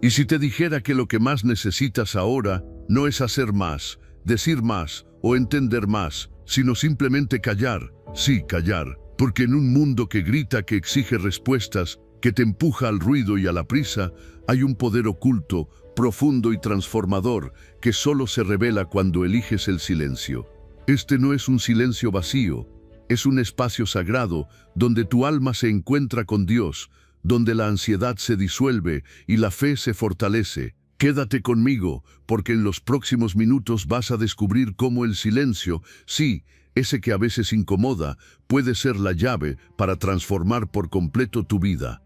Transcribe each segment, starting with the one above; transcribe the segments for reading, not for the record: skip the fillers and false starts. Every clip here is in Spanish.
Y si te dijera que lo que más necesitas ahora no es hacer más, decir más o entender más, sino simplemente callar, sí, callar, porque en un mundo que grita, que exige respuestas, que te empuja al ruido y a la prisa, hay un poder oculto, profundo y transformador que solo se revela cuando eliges el silencio. Este no es un silencio vacío, es un espacio sagrado donde tu alma se encuentra con Dios, donde la ansiedad se disuelve y la fe se fortalece. Quédate conmigo, porque en los próximos minutos vas a descubrir cómo el silencio, sí, ese que a veces incomoda, puede ser la llave para transformar por completo tu vida.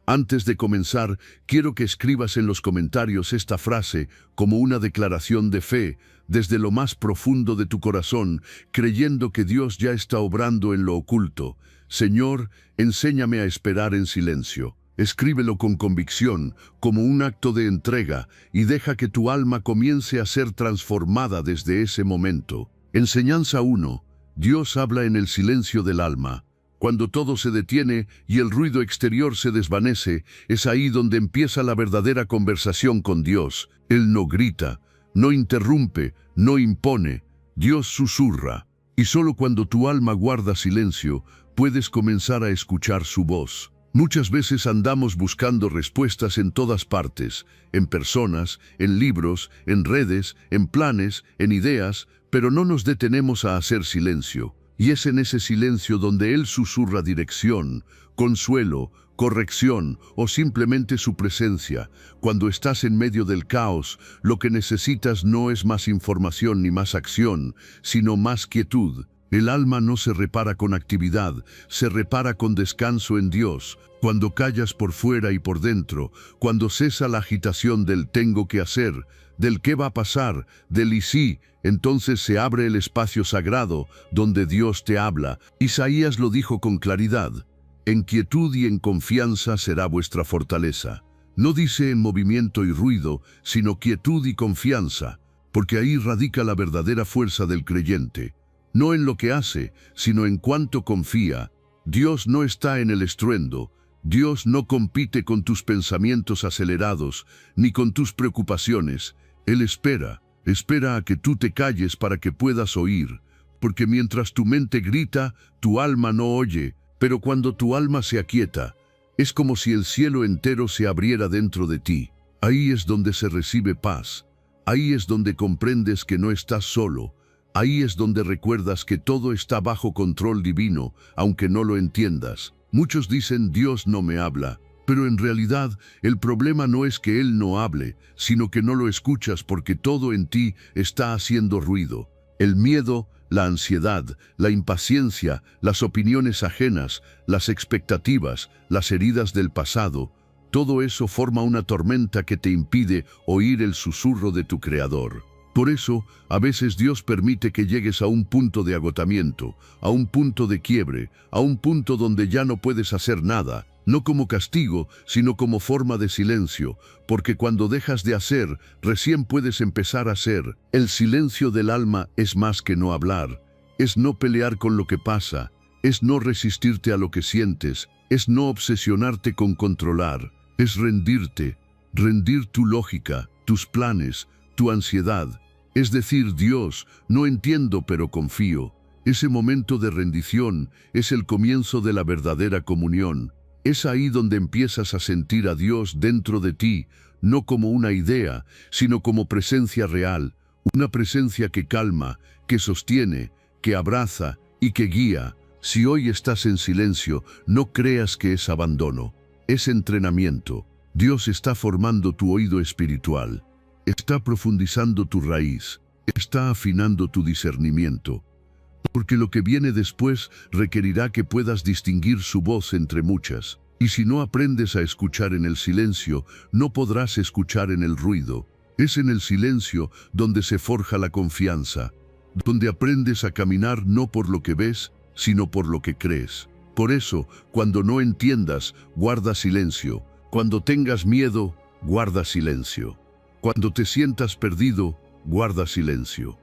Antes de comenzar, quiero que escribas en los comentarios esta frase como una declaración de fe, desde lo más profundo de tu corazón, creyendo que Dios ya está obrando en lo oculto. Señor, enséñame a esperar en silencio. Escríbelo con convicción, como un acto de entrega, y deja que tu alma comience a ser transformada desde ese momento. Enseñanza 1. Dios habla en el silencio del alma. Cuando todo se detiene y el ruido exterior se desvanece, es ahí donde empieza la verdadera conversación con Dios. Él no grita, no interrumpe, no impone. Dios susurra. Y solo cuando tu alma guarda silencio, puedes comenzar a escuchar su voz. Muchas veces andamos buscando respuestas en todas partes, en personas, en libros, en redes, en planes, en ideas, pero no nos detenemos a hacer silencio. Y es en ese silencio donde Él susurra dirección, consuelo, corrección o simplemente su presencia. Cuando estás en medio del caos, lo que necesitas no es más información ni más acción, sino más quietud. El alma no se repara con actividad, se repara con descanso en Dios. Cuando callas por fuera y por dentro, cuando cesa la agitación del tengo que hacer, del qué va a pasar, del y sí, entonces se abre el espacio sagrado donde Dios te habla. Isaías lo dijo con claridad: en quietud y en confianza será vuestra fortaleza. No dice en movimiento y ruido, sino quietud y confianza, porque ahí radica la verdadera fuerza del creyente. No en lo que hace, sino en cuánto confía. Dios no está en el estruendo. Dios no compite con tus pensamientos acelerados, ni con tus preocupaciones. Él espera a que tú te calles para que puedas oír, porque mientras tu mente grita, tu alma no oye, pero cuando tu alma se aquieta, es como si el cielo entero se abriera dentro de ti. Ahí es donde se recibe paz, ahí es donde comprendes que no estás solo, ahí es donde recuerdas que todo está bajo control divino, aunque no lo entiendas. Muchos dicen Dios no me habla, pero en realidad el problema no es que Él no hable, sino que no lo escuchas porque todo en ti está haciendo ruido. El miedo, la ansiedad, la impaciencia, las opiniones ajenas, las expectativas, las heridas del pasado, todo eso forma una tormenta que te impide oír el susurro de tu Creador. Por eso, a veces Dios permite que llegues a un punto de agotamiento, a un punto de quiebre, a un punto donde ya no puedes hacer nada, no como castigo, sino como forma de silencio, porque cuando dejas de hacer, recién puedes empezar a ser. El silencio del alma es más que no hablar, es no pelear con lo que pasa, es no resistirte a lo que sientes, es no obsesionarte con controlar, es rendirte, rendir tu lógica, tus planes, tu ansiedad. Es decir, Dios, no entiendo pero confío. Ese momento de rendición es el comienzo de la verdadera comunión. Es ahí donde empiezas a sentir a Dios dentro de ti, no como una idea, sino como presencia real, una presencia que calma, que sostiene, que abraza y que guía. Si hoy estás en silencio, no creas que es abandono, es entrenamiento. Dios está formando tu oído espiritual. Está profundizando tu raíz, está afinando tu discernimiento, porque lo que viene después requerirá que puedas distinguir su voz entre muchas. Y si no aprendes a escuchar en el silencio, no podrás escuchar en el ruido. Es en el silencio donde se forja la confianza, donde aprendes a caminar no por lo que ves, sino por lo que crees. Por eso, cuando no entiendas, guarda silencio. Cuando tengas miedo, guarda silencio. Cuando te sientas perdido, guarda silencio.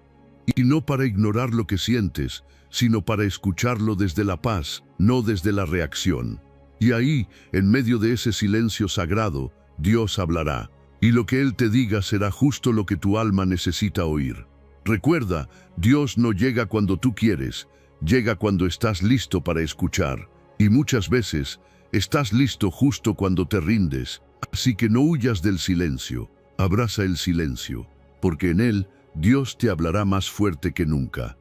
Y no para ignorar lo que sientes, sino para escucharlo desde la paz, no desde la reacción. Y ahí, en medio de ese silencio sagrado, Dios hablará. y lo que Él te diga será justo lo que tu alma necesita oír. Recuerda, Dios no llega cuando tú quieres, llega cuando estás listo para escuchar. Y muchas veces estás listo justo cuando te rindes. Así que no huyas del silencio, abraza el silencio, porque en él Dios te hablará más fuerte que nunca.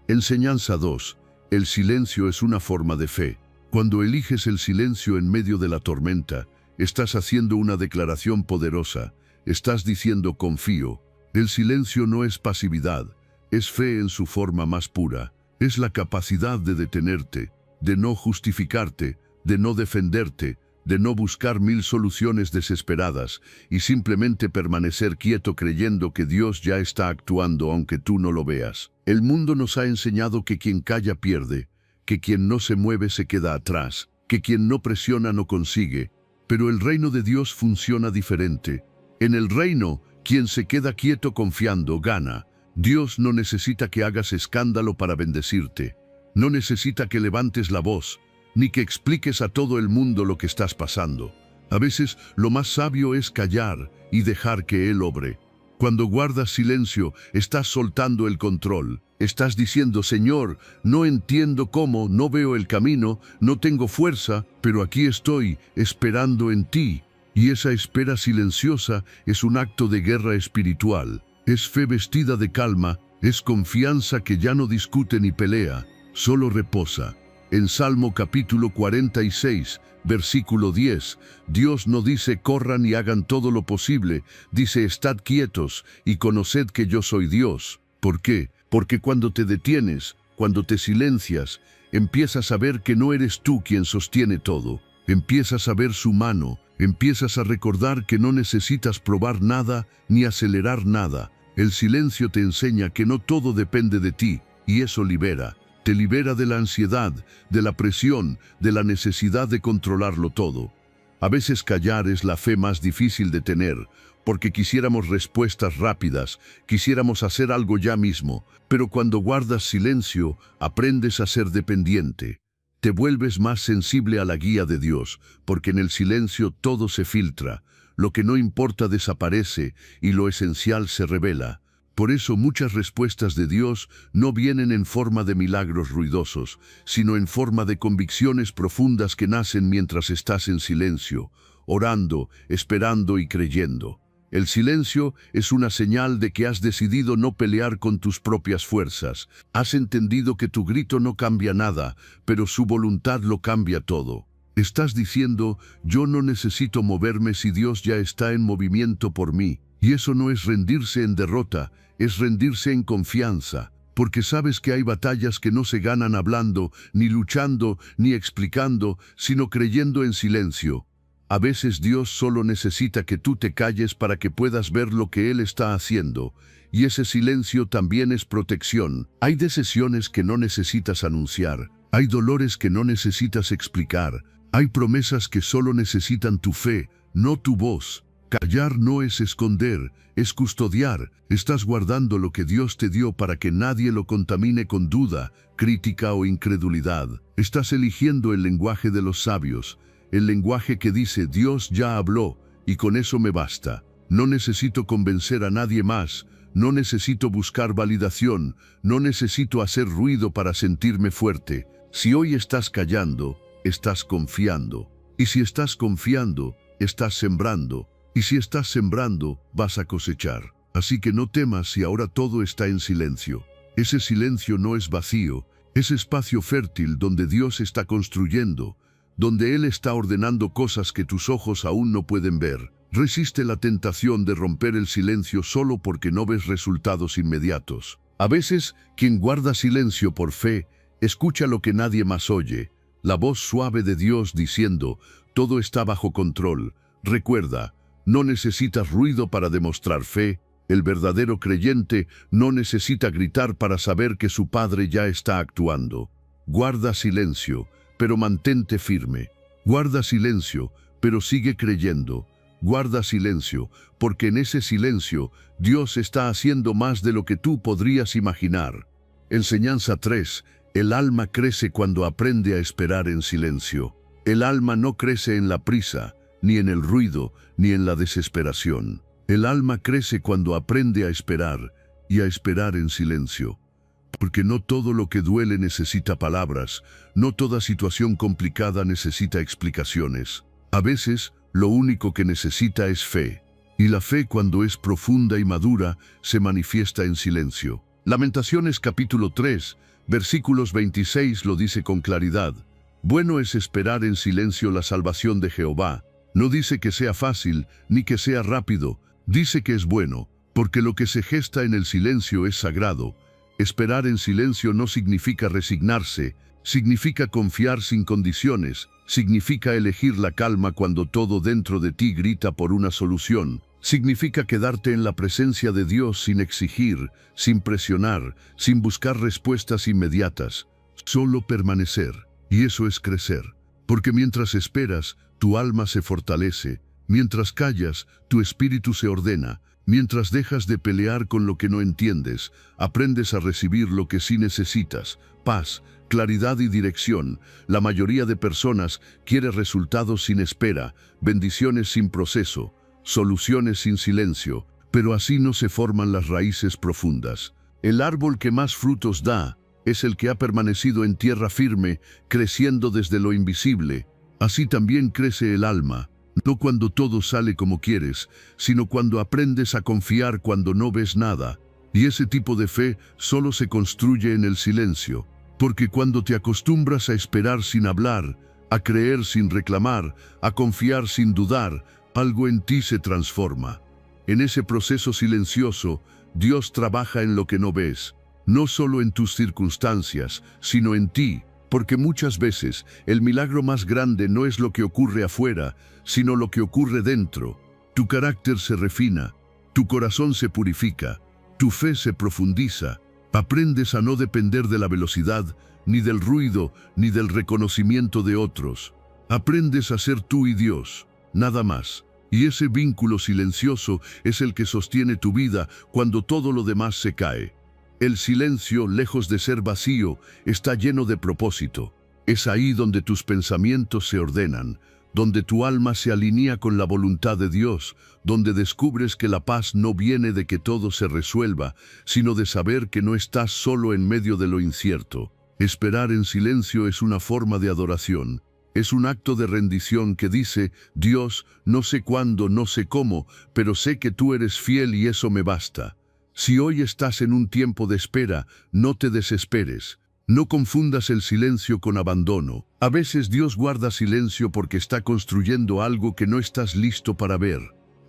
Enseñanza 2. El silencio es una forma de fe. Cuando eliges el silencio en medio de la tormenta, estás haciendo una declaración poderosa. Estás diciendo confío. El silencio no es pasividad, es fe en su forma más pura. Es la capacidad de detenerte, de no justificarte, de no defenderte, de no buscar 1000 soluciones desesperadas y simplemente permanecer quieto creyendo que Dios ya está actuando aunque tú no lo veas. El mundo nos ha enseñado que quien calla pierde, que quien no se mueve se queda atrás, que quien no presiona no consigue, pero el reino de Dios funciona diferente. En el reino, quien se queda quieto confiando gana. Dios no necesita que hagas escándalo para bendecirte. No necesita que levantes la voz, ni que expliques a todo el mundo lo que estás pasando. A veces lo más sabio es callar y dejar que Él obre. Cuando guardas silencio, estás soltando el control. Estás diciendo, Señor, no entiendo cómo, no veo el camino, no tengo fuerza, pero aquí estoy, esperando en ti. Y esa espera silenciosa es un acto de guerra espiritual. Es fe vestida de calma, es confianza que ya no discute ni pelea, solo reposa. En Salmo capítulo 46, versículo 10, Dios no dice corran y hagan todo lo posible, dice estad quietos y conoced que yo soy Dios. ¿Por qué? Porque cuando te detienes, cuando te silencias, empiezas a ver que no eres tú quien sostiene todo. Empiezas a ver su mano, empiezas a recordar que no necesitas probar nada ni acelerar nada. El silencio te enseña que no todo depende de ti, y eso libera. Te libera de la ansiedad, de la presión, de la necesidad de controlarlo todo. A veces callar es la fe más difícil de tener, porque quisiéramos respuestas rápidas, quisiéramos hacer algo ya mismo, pero cuando guardas silencio, aprendes a ser dependiente. Te vuelves más sensible a la guía de Dios, porque en el silencio todo se filtra, lo que no importa desaparece y lo esencial se revela. Por eso muchas respuestas de Dios no vienen en forma de milagros ruidosos, sino en forma de convicciones profundas que nacen mientras estás en silencio, orando, esperando y creyendo. El silencio es una señal de que has decidido no pelear con tus propias fuerzas. Has entendido que tu grito no cambia nada, pero su voluntad lo cambia todo. Estás diciendo, yo no necesito moverme si Dios ya está en movimiento por mí. Y eso no es rendirse en derrota, es rendirse en confianza, porque sabes que hay batallas que no se ganan hablando, ni luchando, ni explicando, sino creyendo en silencio. A veces Dios solo necesita que tú te calles para que puedas ver lo que Él está haciendo, y ese silencio también es protección. Hay decisiones que no necesitas anunciar, hay dolores que no necesitas explicar, hay promesas que solo necesitan tu fe, no tu voz. Callar no es esconder, es custodiar. Estás guardando lo que Dios te dio para que nadie lo contamine con duda, crítica o incredulidad. Estás eligiendo el lenguaje de los sabios, el lenguaje que dice Dios ya habló y con eso me basta. No necesito convencer a nadie más, no necesito buscar validación, no necesito hacer ruido para sentirme fuerte. Si hoy estás callando, estás confiando. Y si estás confiando, estás sembrando. Y si estás sembrando, vas a cosechar. Así que no temas si ahora todo está en silencio. Ese silencio no es vacío, es espacio fértil donde Dios está construyendo, donde Él está ordenando cosas que tus ojos aún no pueden ver. Resiste la tentación de romper el silencio solo porque no ves resultados inmediatos. A veces, quien guarda silencio por fe, escucha lo que nadie más oye, la voz suave de Dios diciendo, todo está bajo control. Recuerda, no necesitas ruido para demostrar fe. El verdadero creyente no necesita gritar para saber que su Padre ya está actuando. Guarda silencio, pero mantente firme. Guarda silencio, pero sigue creyendo. Guarda silencio, porque en ese silencio Dios está haciendo más de lo que tú podrías imaginar. Enseñanza 3. El alma crece cuando aprende a esperar en silencio. El alma no crece en la prisa, ni en el ruido, ni en la desesperación. El alma crece cuando aprende a esperar, y a esperar en silencio. Porque no todo lo que duele necesita palabras, no toda situación complicada necesita explicaciones. A veces, lo único que necesita es fe. Y la fe, cuando es profunda y madura, se manifiesta en silencio. Lamentaciones capítulo 3, versículos 26 lo dice con claridad. Bueno es esperar en silencio la salvación de Jehová. No dice que sea fácil, ni que sea rápido. Dice que es bueno, porque lo que se gesta en el silencio es sagrado. Esperar en silencio no significa resignarse, significa confiar sin condiciones, significa elegir la calma cuando todo dentro de ti grita por una solución. Significa quedarte en la presencia de Dios sin exigir, sin presionar, sin buscar respuestas inmediatas. Solo permanecer. Y eso es crecer. Porque mientras esperas, tu alma se fortalece. Mientras callas, tu espíritu se ordena. Mientras dejas de pelear con lo que no entiendes, aprendes a recibir lo que sí necesitas: paz, claridad y dirección. La mayoría de personas quiere resultados sin espera, bendiciones sin proceso, soluciones sin silencio, pero así no se forman las raíces profundas. El árbol que más frutos da es el que ha permanecido en tierra firme, creciendo desde lo invisible. Así también crece el alma. No cuando todo sale como quieres, sino cuando aprendes a confiar cuando no ves nada. Y ese tipo de fe solo se construye en el silencio. Porque cuando te acostumbras a esperar sin hablar, a creer sin reclamar, a confiar sin dudar, algo en ti se transforma. En ese proceso silencioso, Dios trabaja en lo que no ves. No solo en tus circunstancias, sino en ti. Porque muchas veces el milagro más grande no es lo que ocurre afuera, sino lo que ocurre dentro. Tu carácter se refina, tu corazón se purifica, tu fe se profundiza. Aprendes a no depender de la velocidad, ni del ruido, ni del reconocimiento de otros. Aprendes a ser tú y Dios, nada más. Y ese vínculo silencioso es el que sostiene tu vida cuando todo lo demás se cae. El silencio, lejos de ser vacío, está lleno de propósito. Es ahí donde tus pensamientos se ordenan, donde tu alma se alinea con la voluntad de Dios, donde descubres que la paz no viene de que todo se resuelva, sino de saber que no estás solo en medio de lo incierto. Esperar en silencio es una forma de adoración. Es un acto de rendición que dice: Dios, no sé cuándo, no sé cómo, pero sé que tú eres fiel y eso me basta. Si hoy estás en un tiempo de espera, no te desesperes. No confundas el silencio con abandono. A veces Dios guarda silencio porque está construyendo algo que no estás listo para ver.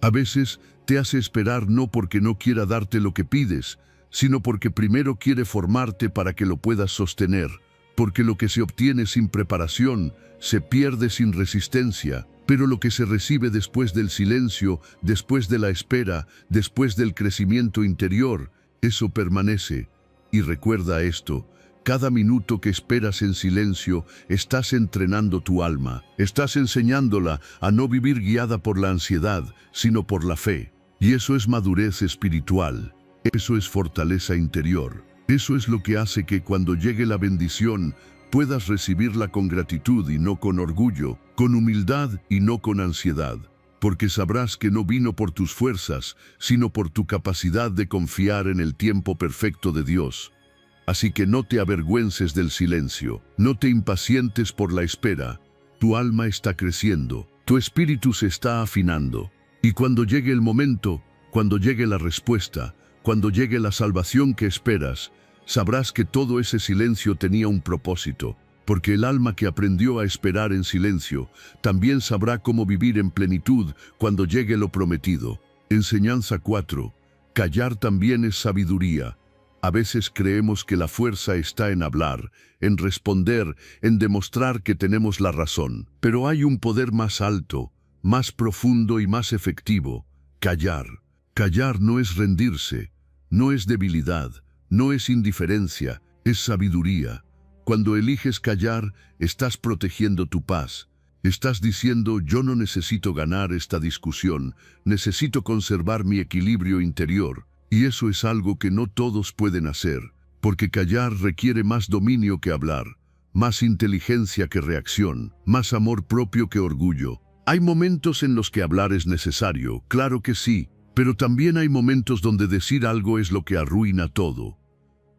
A veces te hace esperar no porque no quiera darte lo que pides, sino porque primero quiere formarte para que lo puedas sostener. Porque lo que se obtiene sin preparación, se pierde sin resistencia. Pero lo que se recibe después del silencio, después de la espera, después del crecimiento interior, eso permanece. Y recuerda esto: cada minuto que esperas en silencio, estás entrenando tu alma, estás enseñándola a no vivir guiada por la ansiedad, sino por la fe. Y eso es madurez espiritual, eso es fortaleza interior. Eso es lo que hace que cuando llegue la bendición, puedas recibirla con gratitud y no con orgullo, con humildad y no con ansiedad. Porque sabrás que no vino por tus fuerzas, sino por tu capacidad de confiar en el tiempo perfecto de Dios. Así que no te avergüences del silencio, no te impacientes por la espera. Tu alma está creciendo, tu espíritu se está afinando. Y cuando llegue el momento, cuando llegue la respuesta, cuando llegue la salvación que esperas, sabrás que todo ese silencio tenía un propósito, porque el alma que aprendió a esperar en silencio también sabrá cómo vivir en plenitud cuando llegue lo prometido. Enseñanza 4. Callar también es sabiduría. A veces creemos que la fuerza está en hablar, en responder, en demostrar que tenemos la razón. Pero hay un poder más alto, más profundo y más efectivo: callar. Callar no es rendirse, no es debilidad, no es indiferencia, es sabiduría. Cuando eliges callar, estás protegiendo tu paz. Estás diciendo: yo no necesito ganar esta discusión, necesito conservar mi equilibrio interior. Y eso es algo que no todos pueden hacer, porque callar requiere más dominio que hablar, más inteligencia que reacción, más amor propio que orgullo. Hay momentos en los que hablar es necesario, claro que sí, pero también hay momentos donde decir algo es lo que arruina todo.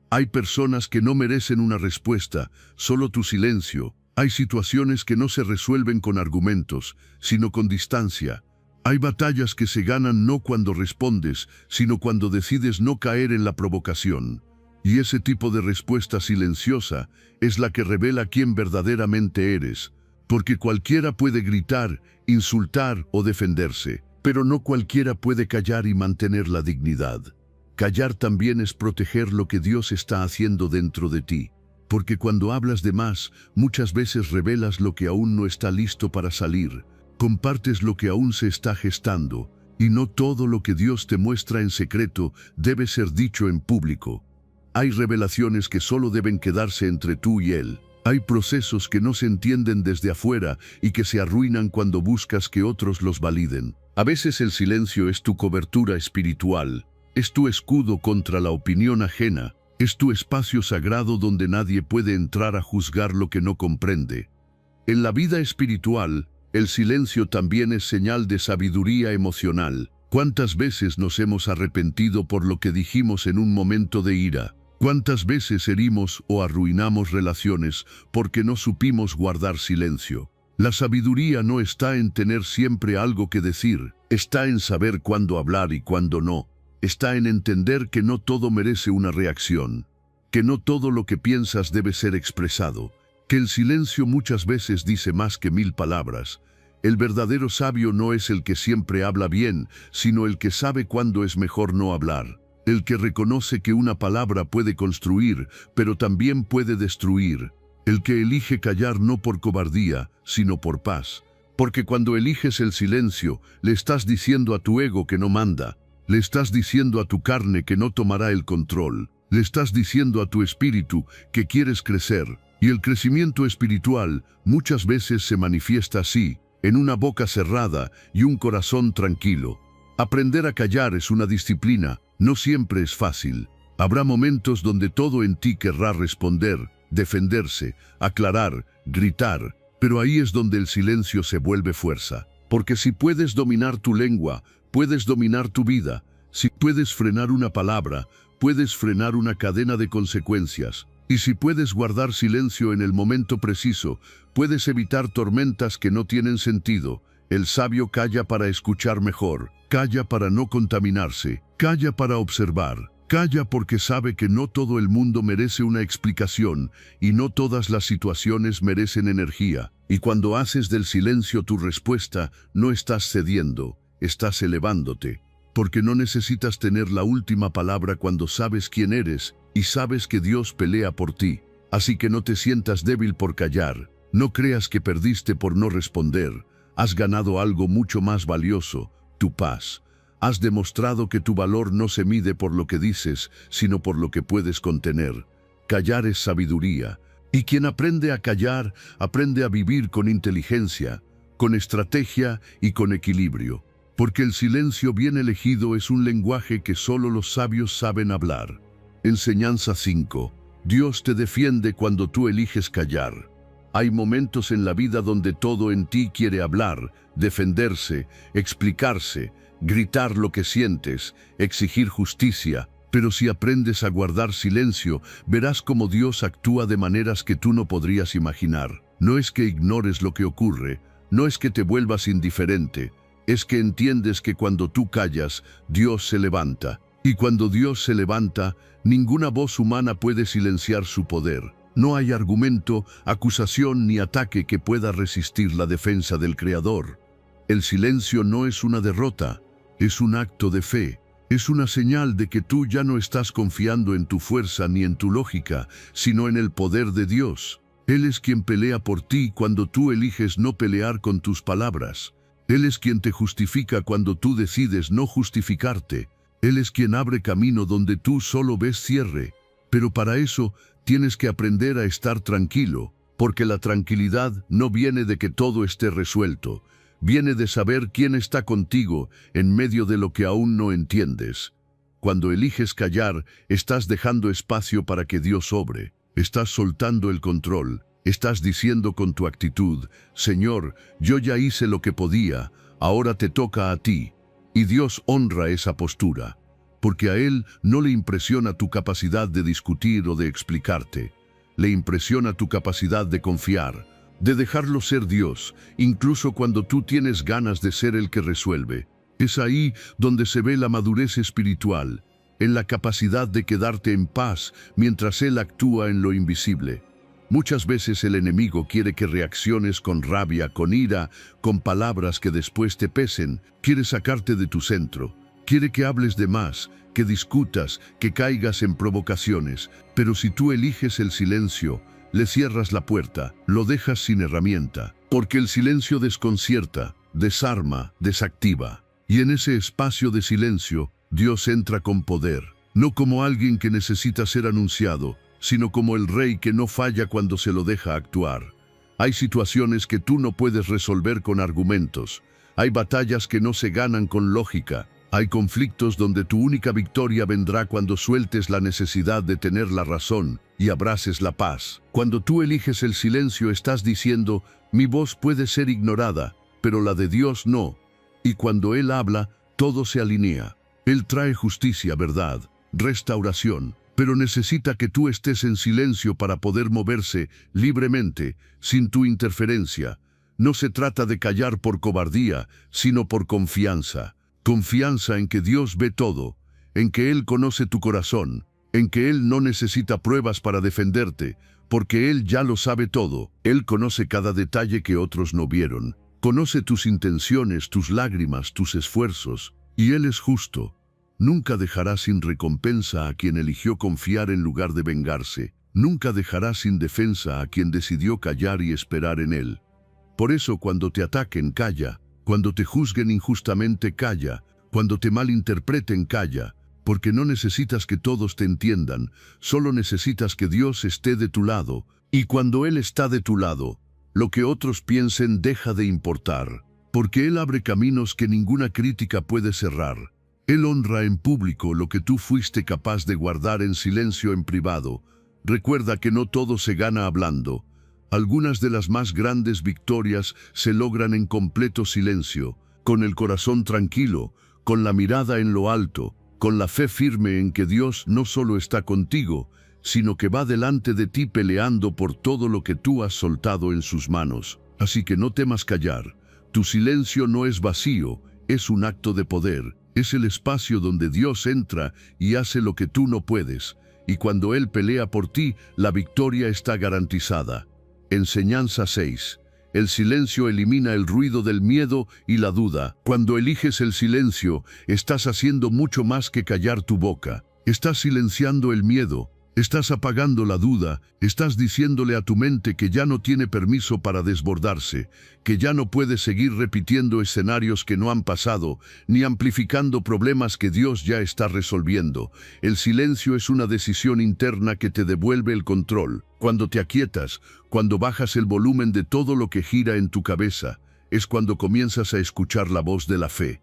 Hay personas que no merecen una respuesta, solo tu silencio. Hay situaciones que no se resuelven con argumentos, sino con distancia. Hay batallas que se ganan no cuando respondes, sino cuando decides no caer en la provocación. Y ese tipo de respuesta silenciosa es la que revela quién verdaderamente eres, porque cualquiera puede gritar, insultar o defenderse, pero no cualquiera puede callar y mantener la dignidad. Callar también es proteger lo que Dios está haciendo dentro de ti, porque cuando hablas de más, muchas veces revelas lo que aún no está listo para salir, compartes lo que aún se está gestando, y no todo lo que Dios te muestra en secreto debe ser dicho en público. Hay revelaciones que solo deben quedarse entre tú y Él. Hay procesos que no se entienden desde afuera y que se arruinan cuando buscas que otros los validen. A veces el silencio es tu cobertura espiritual, es tu escudo contra la opinión ajena, es tu espacio sagrado donde nadie puede entrar a juzgar lo que no comprende. En la vida espiritual, el silencio también es señal de sabiduría emocional. ¿Cuántas veces nos hemos arrepentido por lo que dijimos en un momento de ira? ¿Cuántas veces herimos o arruinamos relaciones porque no supimos guardar silencio? La sabiduría no está en tener siempre algo que decir, está en saber cuándo hablar y cuándo no. Está en entender que no todo merece una reacción, que no todo lo que piensas debe ser expresado, que el silencio muchas veces dice más que 1000 palabras. El verdadero sabio no es el que siempre habla bien, sino el que sabe cuándo es mejor no hablar. El que reconoce que una palabra puede construir, pero también puede destruir. El que elige callar no por cobardía, sino por paz. Porque cuando eliges el silencio, le estás diciendo a tu ego que no manda. Le estás diciendo a tu carne que no tomará el control. Le estás diciendo a tu espíritu que quieres crecer. Y el crecimiento espiritual muchas veces se manifiesta así, en una boca cerrada y un corazón tranquilo. Aprender a callar es una disciplina, no siempre es fácil. Habrá momentos donde todo en ti querrá responder, defenderse, aclarar, gritar, pero ahí es donde el silencio se vuelve fuerza. Porque si puedes dominar tu lengua, puedes dominar tu vida. Si puedes frenar una palabra, puedes frenar una cadena de consecuencias. Y si puedes guardar silencio en el momento preciso, puedes evitar tormentas que no tienen sentido. El sabio calla para escuchar mejor, calla para no contaminarse, calla para observar, calla porque sabe que no todo el mundo merece una explicación y no todas las situaciones merecen energía. Y cuando haces del silencio tu respuesta, no estás cediendo, estás elevándote. Porque no necesitas tener la última palabra cuando sabes quién eres y sabes que Dios pelea por ti. Así que no te sientas débil por callar, no creas que perdiste por no responder. Has ganado algo mucho más valioso, tu paz. Has demostrado que tu valor no se mide por lo que dices, sino por lo que puedes contener. Callar es sabiduría, y quien aprende a callar, aprende a vivir con inteligencia, con estrategia y con equilibrio. Porque el silencio bien elegido es un lenguaje que solo los sabios saben hablar. Enseñanza 5. Dios te defiende cuando tú eliges callar. Hay momentos en la vida donde todo en ti quiere hablar, defenderse, explicarse, gritar lo que sientes, exigir justicia. Pero si aprendes a guardar silencio, verás cómo Dios actúa de maneras que tú no podrías imaginar. No es que ignores lo que ocurre, no es que te vuelvas indiferente, es que entiendes que cuando tú callas, Dios se levanta. Y cuando Dios se levanta, ninguna voz humana puede silenciar su poder. No hay argumento, acusación ni ataque que pueda resistir la defensa del Creador. El silencio no es una derrota, es un acto de fe. Es una señal de que tú ya no estás confiando en tu fuerza ni en tu lógica, sino en el poder de Dios. Él es quien pelea por ti cuando tú eliges no pelear con tus palabras. Él es quien te justifica cuando tú decides no justificarte. Él es quien abre camino donde tú solo ves cierre. Pero para eso tienes que aprender a estar tranquilo, porque la tranquilidad no viene de que todo esté resuelto. Viene de saber quién está contigo en medio de lo que aún no entiendes. Cuando eliges callar, estás dejando espacio para que Dios obre. Estás soltando el control. Estás diciendo con tu actitud: Señor, yo ya hice lo que podía, ahora te toca a ti. Y Dios honra esa postura, porque a Él no le impresiona tu capacidad de discutir o de explicarte. Le impresiona tu capacidad de confiar, de dejarlo ser Dios, incluso cuando tú tienes ganas de ser el que resuelve. Es ahí donde se ve la madurez espiritual, en la capacidad de quedarte en paz mientras Él actúa en lo invisible. Muchas veces el enemigo quiere que reacciones con rabia, con ira, con palabras que después te pesen. Quiere sacarte de tu centro. Quiere que hables de más, que discutas, que caigas en provocaciones. Pero si tú eliges el silencio, le cierras la puerta, lo dejas sin herramienta. Porque el silencio desconcierta, desarma, desactiva. Y en ese espacio de silencio, Dios entra con poder. No como alguien que necesita ser anunciado, sino como el rey que no falla cuando se lo deja actuar. Hay situaciones que tú no puedes resolver con argumentos. Hay batallas que no se ganan con lógica. Hay conflictos donde tu única victoria vendrá cuando sueltes la necesidad de tener la razón y abraces la paz. Cuando tú eliges el silencio, estás diciendo: mi voz puede ser ignorada, pero la de Dios no. Y cuando Él habla, todo se alinea. Él trae justicia, verdad, restauración, pero necesita que tú estés en silencio para poder moverse libremente, sin tu interferencia. No se trata de callar por cobardía, sino por confianza. Confianza en que Dios ve todo, en que Él conoce tu corazón, en que Él no necesita pruebas para defenderte, porque Él ya lo sabe todo. Él conoce cada detalle que otros no vieron. Conoce tus intenciones, tus lágrimas, tus esfuerzos, y Él es justo. Nunca dejará sin recompensa a quien eligió confiar en lugar de vengarse. Nunca dejará sin defensa a quien decidió callar y esperar en Él. Por eso, cuando te ataquen, calla. Cuando te juzguen injustamente, calla. Cuando te malinterpreten, calla. Porque no necesitas que todos te entiendan, solo necesitas que Dios esté de tu lado. Y cuando Él está de tu lado, lo que otros piensen deja de importar. Porque Él abre caminos que ninguna crítica puede cerrar. Él honra en público lo que tú fuiste capaz de guardar en silencio en privado. Recuerda que no todo se gana hablando. Algunas de las más grandes victorias se logran en completo silencio, con el corazón tranquilo, con la mirada en lo alto, con la fe firme en que Dios no solo está contigo, sino que va delante de ti peleando por todo lo que tú has soltado en sus manos. Así que no temas callar. Tu silencio no es vacío, es un acto de poder. Es el espacio donde Dios entra y hace lo que tú no puedes. Y cuando Él pelea por ti, la victoria está garantizada. Enseñanza 6. El silencio elimina el ruido del miedo y la duda. Cuando eliges el silencio, estás haciendo mucho más que callar tu boca. Estás silenciando el miedo. Estás apagando la duda, estás diciéndole a tu mente que ya no tiene permiso para desbordarse, que ya no puede seguir repitiendo escenarios que no han pasado, ni amplificando problemas que Dios ya está resolviendo. El silencio es una decisión interna que te devuelve el control. Cuando te aquietas, cuando bajas el volumen de todo lo que gira en tu cabeza, es cuando comienzas a escuchar la voz de la fe.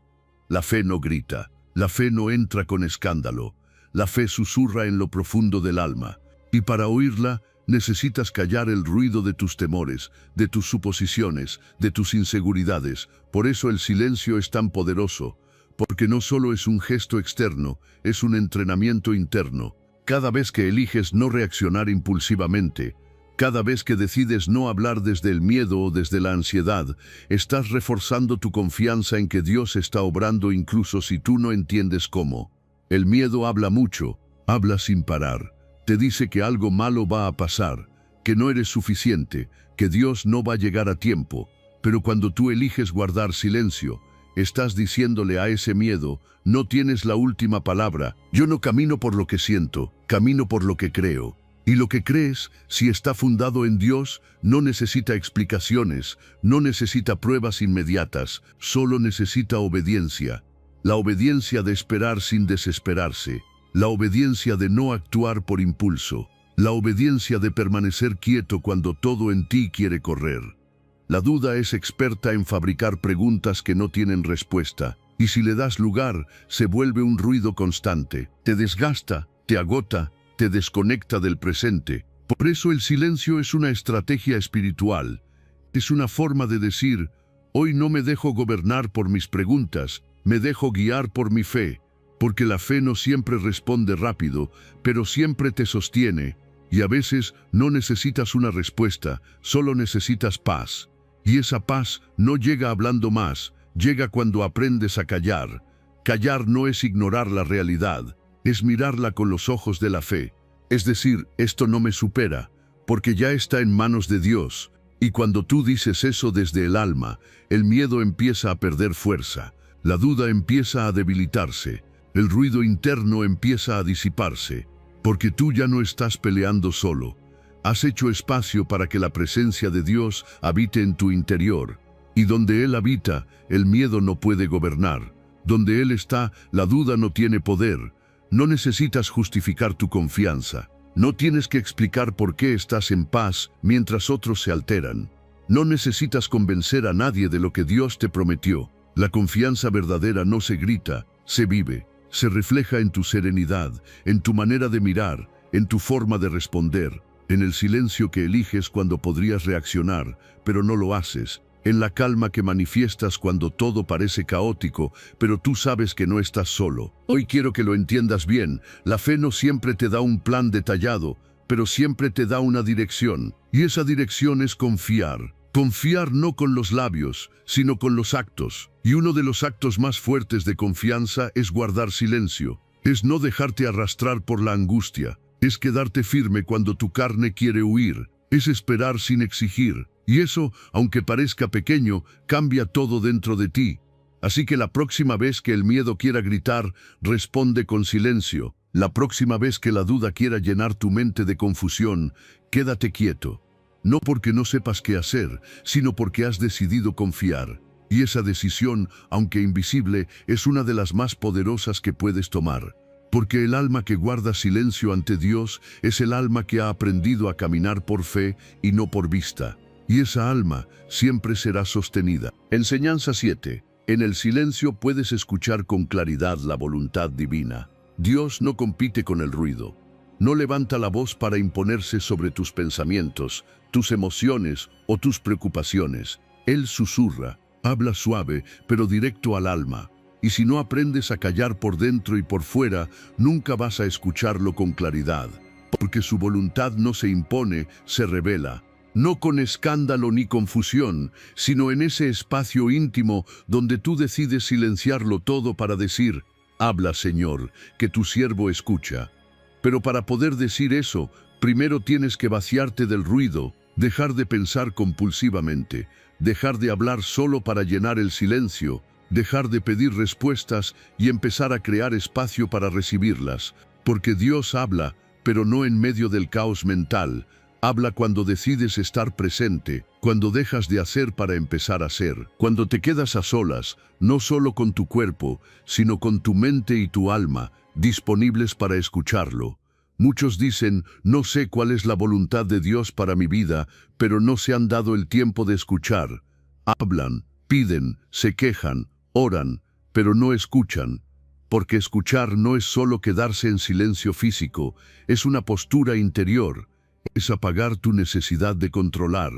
La fe no grita, la fe no entra con escándalo. La fe susurra en lo profundo del alma, y para oírla necesitas callar el ruido de tus temores, de tus suposiciones, de tus inseguridades. Por eso el silencio es tan poderoso, porque no solo es un gesto externo, es un entrenamiento interno. Cada vez que eliges no reaccionar impulsivamente, cada vez que decides no hablar desde el miedo o desde la ansiedad, estás reforzando tu confianza en que Dios está obrando incluso si tú no entiendes cómo. El miedo habla mucho, habla sin parar. Te dice que algo malo va a pasar, que no eres suficiente, que Dios no va a llegar a tiempo. Pero cuando tú eliges guardar silencio, estás diciéndole a ese miedo: no tienes la última palabra. Yo no camino por lo que siento, camino por lo que creo. Y lo que crees, si está fundado en Dios, no necesita explicaciones, no necesita pruebas inmediatas, solo necesita obediencia. La obediencia de esperar sin desesperarse, la obediencia de no actuar por impulso, la obediencia de permanecer quieto cuando todo en ti quiere correr. La duda es experta en fabricar preguntas que no tienen respuesta, y si le das lugar, se vuelve un ruido constante. Te desgasta, te agota, te desconecta del presente. Por eso el silencio es una estrategia espiritual. Es una forma de decir, hoy no me dejo gobernar por mis preguntas, me dejo guiar por mi fe, porque la fe no siempre responde rápido, pero siempre te sostiene, y a veces no necesitas una respuesta, solo necesitas paz. Y esa paz no llega hablando más, llega cuando aprendes a callar. Callar no es ignorar la realidad, es mirarla con los ojos de la fe. Es decir, esto no me supera, porque ya está en manos de Dios. Y cuando tú dices eso desde el alma, el miedo empieza a perder fuerza, la duda empieza a debilitarse, el ruido interno empieza a disiparse, porque tú ya no estás peleando solo. Has hecho espacio para que la presencia de Dios habite en tu interior. Y donde Él habita, el miedo no puede gobernar. Donde Él está, la duda no tiene poder. No necesitas justificar tu confianza. No tienes que explicar por qué estás en paz mientras otros se alteran. No necesitas convencer a nadie de lo que Dios te prometió. La confianza verdadera no se grita, se vive. Se refleja en tu serenidad, en tu manera de mirar, en tu forma de responder, en el silencio que eliges cuando podrías reaccionar, pero no lo haces, en la calma que manifiestas cuando todo parece caótico, pero tú sabes que no estás solo. Hoy quiero que lo entiendas bien, la fe no siempre te da un plan detallado, pero siempre te da una dirección, y esa dirección es confiar. Confiar no con los labios, sino con los actos. Y uno de los actos más fuertes de confianza es guardar silencio. Es no dejarte arrastrar por la angustia. Es quedarte firme cuando tu carne quiere huir. Es esperar sin exigir. Y eso, aunque parezca pequeño, cambia todo dentro de ti. Así que la próxima vez que el miedo quiera gritar, responde con silencio. La próxima vez que la duda quiera llenar tu mente de confusión, quédate quieto. No porque no sepas qué hacer, sino porque has decidido confiar. Y esa decisión, aunque invisible, es una de las más poderosas que puedes tomar. Porque el alma que guarda silencio ante Dios es el alma que ha aprendido a caminar por fe y no por vista. Y esa alma siempre será sostenida. Enseñanza 7. En el silencio puedes escuchar con claridad la voluntad divina. Dios no compite con el ruido. No levanta la voz para imponerse sobre tus pensamientos, tus emociones o tus preocupaciones. Él susurra, habla suave, pero directo al alma. Y si no aprendes a callar por dentro y por fuera, nunca vas a escucharlo con claridad. Porque su voluntad no se impone, se revela. No con escándalo ni confusión, sino en ese espacio íntimo donde tú decides silenciarlo todo para decir, habla, Señor, que tu siervo escucha. Pero para poder decir eso, primero tienes que vaciarte del ruido, dejar de pensar compulsivamente, dejar de hablar solo para llenar el silencio, dejar de pedir respuestas y empezar a crear espacio para recibirlas. Porque Dios habla, pero no en medio del caos mental. Habla cuando decides estar presente, cuando dejas de hacer para empezar a ser, cuando te quedas a solas, no solo con tu cuerpo, sino con tu mente y tu alma, disponibles para escucharlo. Muchos dicen, no sé cuál es la voluntad de Dios para mi vida, pero no se han dado el tiempo de escuchar. Hablan, piden, se quejan, oran, pero no escuchan. Porque escuchar no es solo quedarse en silencio físico, es una postura interior. Es apagar tu necesidad de controlar,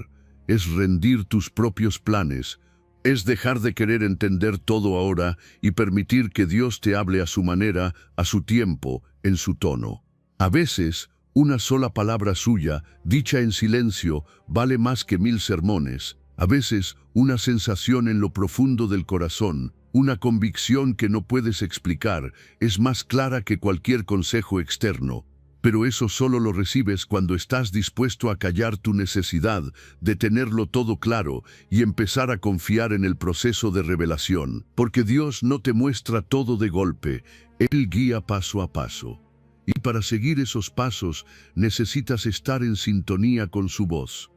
es rendir tus propios planes, es dejar de querer entender todo ahora y permitir que Dios te hable a su manera, a su tiempo, en su tono. A veces, una sola palabra suya, dicha en silencio, vale más que 1000 sermones. A veces, una sensación en lo profundo del corazón, una convicción que no puedes explicar, es más clara que cualquier consejo externo. Pero eso solo lo recibes cuando estás dispuesto a callar tu necesidad de tenerlo todo claro y empezar a confiar en el proceso de revelación. Porque Dios no te muestra todo de golpe, Él guía paso a paso. Y para seguir esos pasos necesitas estar en sintonía con su voz.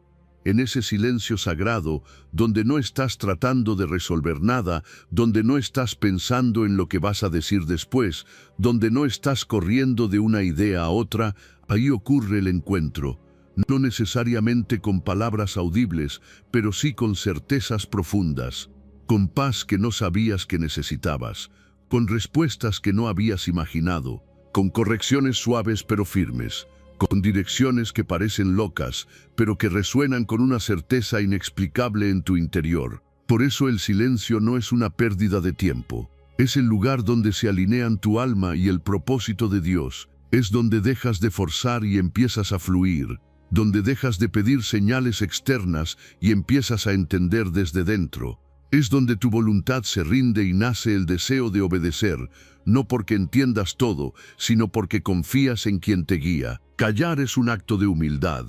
En ese silencio sagrado, donde no estás tratando de resolver nada, donde no estás pensando en lo que vas a decir después, donde no estás corriendo de una idea a otra, ahí ocurre el encuentro. No necesariamente con palabras audibles, pero sí con certezas profundas, con paz que no sabías que necesitabas, con respuestas que no habías imaginado, con correcciones suaves pero firmes, con direcciones que parecen locas, pero que resuenan con una certeza inexplicable en tu interior. Por eso el silencio no es una pérdida de tiempo. Es el lugar donde se alinean tu alma y el propósito de Dios. Es donde dejas de forzar y empiezas a fluir, donde dejas de pedir señales externas y empiezas a entender desde dentro. Es donde tu voluntad se rinde y nace el deseo de obedecer, no porque entiendas todo, sino porque confías en quien te guía. Callar es un acto de humildad.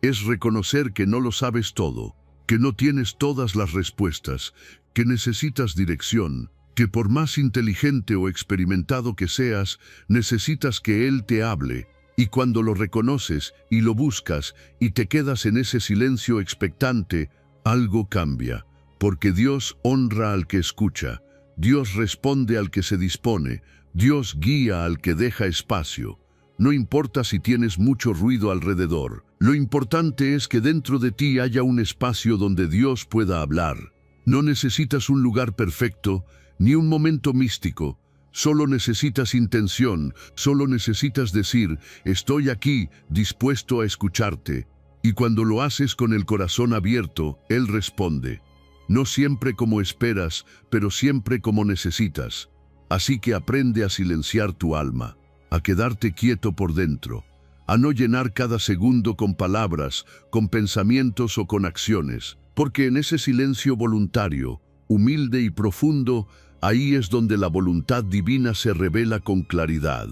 Es reconocer que no lo sabes todo, que no tienes todas las respuestas, que necesitas dirección, que por más inteligente o experimentado que seas, necesitas que Él te hable. Y cuando lo reconoces y lo buscas y te quedas en ese silencio expectante, algo cambia. Porque Dios honra al que escucha, Dios responde al que se dispone, Dios guía al que deja espacio. No importa si tienes mucho ruido alrededor, lo importante es que dentro de ti haya un espacio donde Dios pueda hablar. No necesitas un lugar perfecto, ni un momento místico, solo necesitas intención, solo necesitas decir, estoy aquí, dispuesto a escucharte. Y cuando lo haces con el corazón abierto, Él responde. No siempre como esperas, pero siempre como necesitas. Así que aprende a silenciar tu alma, a quedarte quieto por dentro, a no llenar cada segundo con palabras, con pensamientos o con acciones, porque en ese silencio voluntario, humilde y profundo, ahí es donde la voluntad divina se revela con claridad.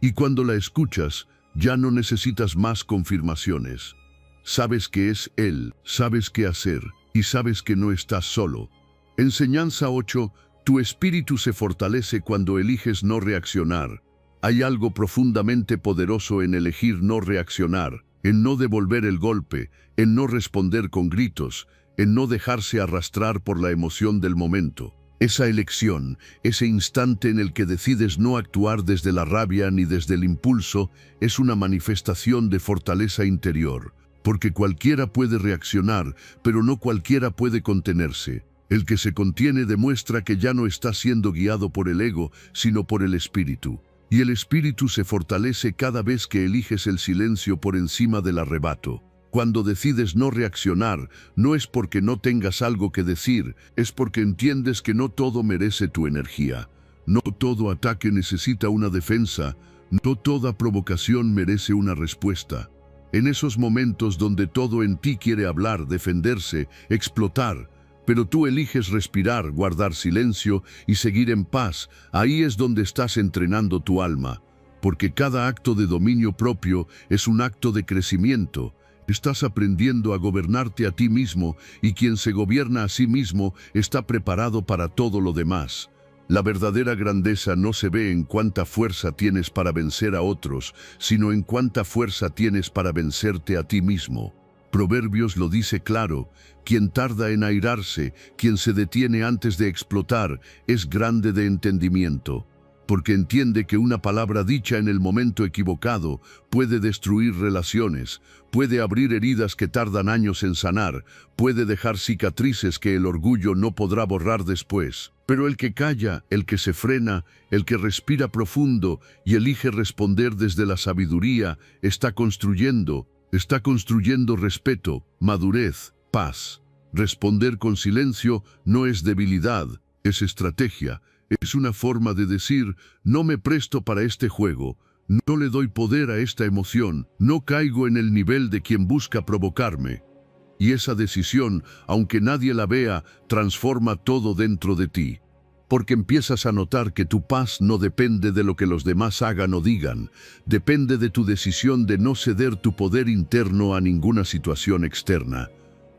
Y cuando la escuchas, ya no necesitas más confirmaciones. Sabes que es Él, sabes qué hacer, y sabes que no estás solo. Enseñanza 8. Tu espíritu se fortalece cuando eliges no reaccionar. Hay algo profundamente poderoso en elegir no reaccionar, en no devolver el golpe, en no responder con gritos, en no dejarse arrastrar por la emoción del momento. Esa elección, ese instante en el que decides no actuar desde la rabia ni desde el impulso, es una manifestación de fortaleza interior. Porque cualquiera puede reaccionar, pero no cualquiera puede contenerse. El que se contiene demuestra que ya no está siendo guiado por el ego, sino por el espíritu. Y el espíritu se fortalece cada vez que eliges el silencio por encima del arrebato. Cuando decides no reaccionar, no es porque no tengas algo que decir, es porque entiendes que no todo merece tu energía. No todo ataque necesita una defensa, no toda provocación merece una respuesta. En esos momentos donde todo en ti quiere hablar, defenderse, explotar, pero tú eliges respirar, guardar silencio y seguir en paz, ahí es donde estás entrenando tu alma, porque cada acto de dominio propio es un acto de crecimiento. Estás aprendiendo a gobernarte a ti mismo y quien se gobierna a sí mismo está preparado para todo lo demás. La verdadera grandeza no se ve en cuánta fuerza tienes para vencer a otros, sino en cuánta fuerza tienes para vencerte a ti mismo. Proverbios lo dice claro, quien tarda en airarse, quien se detiene antes de explotar, es grande de entendimiento, porque entiende que una palabra dicha en el momento equivocado puede destruir relaciones, puede abrir heridas que tardan años en sanar, puede dejar cicatrices que el orgullo no podrá borrar después. Pero el que calla, el que se frena, el que respira profundo y elige responder desde la sabiduría, está construyendo respeto, madurez, paz. Responder con silencio no es debilidad, es estrategia. Es una forma de decir, no me presto para este juego, no le doy poder a esta emoción, no caigo en el nivel de quien busca provocarme. Y esa decisión, aunque nadie la vea, transforma todo dentro de ti. Porque empiezas a notar que tu paz no depende de lo que los demás hagan o digan, depende de tu decisión de no ceder tu poder interno a ninguna situación externa.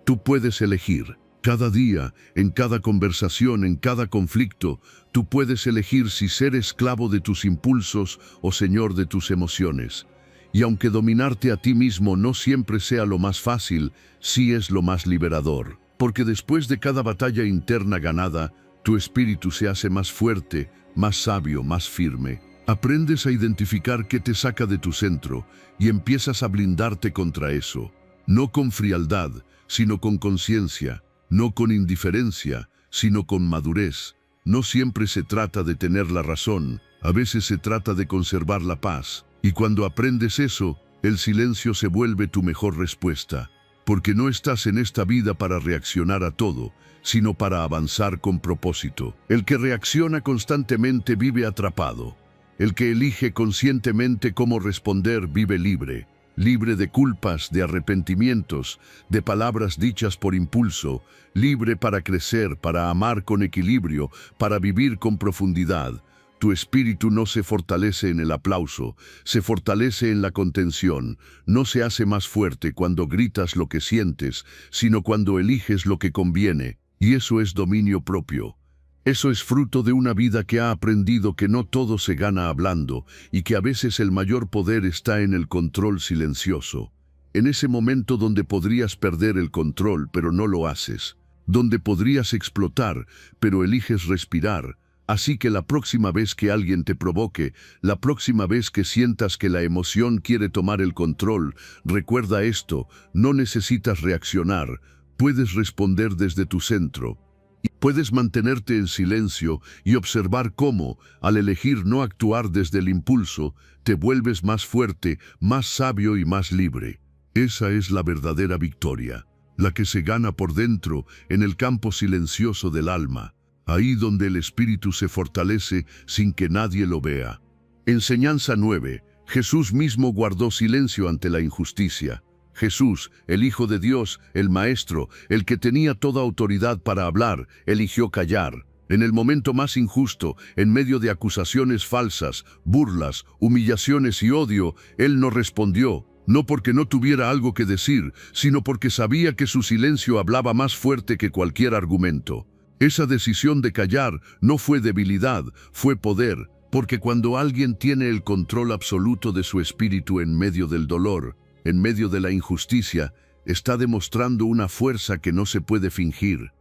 Tú puedes elegir. Cada día, en cada conversación, en cada conflicto, tú puedes elegir si ser esclavo de tus impulsos o señor de tus emociones. Y aunque dominarte a ti mismo no siempre sea lo más fácil, sí es lo más liberador. Porque después de cada batalla interna ganada, tu espíritu se hace más fuerte, más sabio, más firme. Aprendes a identificar qué te saca de tu centro y empiezas a blindarte contra eso. No con frialdad, sino con conciencia. No con indiferencia, sino con madurez. No siempre se trata de tener la razón, a veces se trata de conservar la paz. Y cuando aprendes eso, El silencio se vuelve tu mejor respuesta, porque no estás en esta vida para reaccionar a todo, sino para avanzar con propósito. El que reacciona constantemente vive atrapado. El que elige conscientemente cómo responder vive libre, libre de culpas, de arrepentimientos, de palabras dichas por impulso, libre para crecer, para amar con equilibrio, para vivir con profundidad. Tu espíritu no se fortalece en el aplauso, se fortalece en la contención. No se hace más fuerte cuando gritas lo que sientes, sino cuando eliges lo que conviene, y eso es dominio propio. Eso es fruto de una vida que ha aprendido que no todo se gana hablando y que a veces el mayor poder está en el control silencioso. En ese momento donde podrías perder el control, pero no lo haces. Donde podrías explotar, pero eliges respirar. Así que la próxima vez que alguien te provoque, la próxima vez que sientas que la emoción quiere tomar el control, recuerda esto: no necesitas reaccionar, puedes responder desde tu centro. Y puedes mantenerte en silencio y observar cómo, al elegir no actuar desde el impulso, te vuelves más fuerte, más sabio y más libre. Esa es la verdadera victoria, la que se gana por dentro, en el campo silencioso del alma. Ahí donde el espíritu se fortalece sin que nadie lo vea. Enseñanza 9. Jesús mismo guardó silencio ante la injusticia. Jesús, el Hijo de Dios, el Maestro, el que tenía toda autoridad para hablar, eligió callar. En el momento más injusto, en medio de acusaciones falsas, burlas, humillaciones y odio, Él no respondió. No porque no tuviera algo que decir, sino porque sabía que su silencio hablaba más fuerte que cualquier argumento. Esa decisión de callar no fue debilidad, fue poder, porque cuando alguien tiene el control absoluto de su espíritu en medio del dolor, en medio de la injusticia, está demostrando una fuerza que no se puede fingir.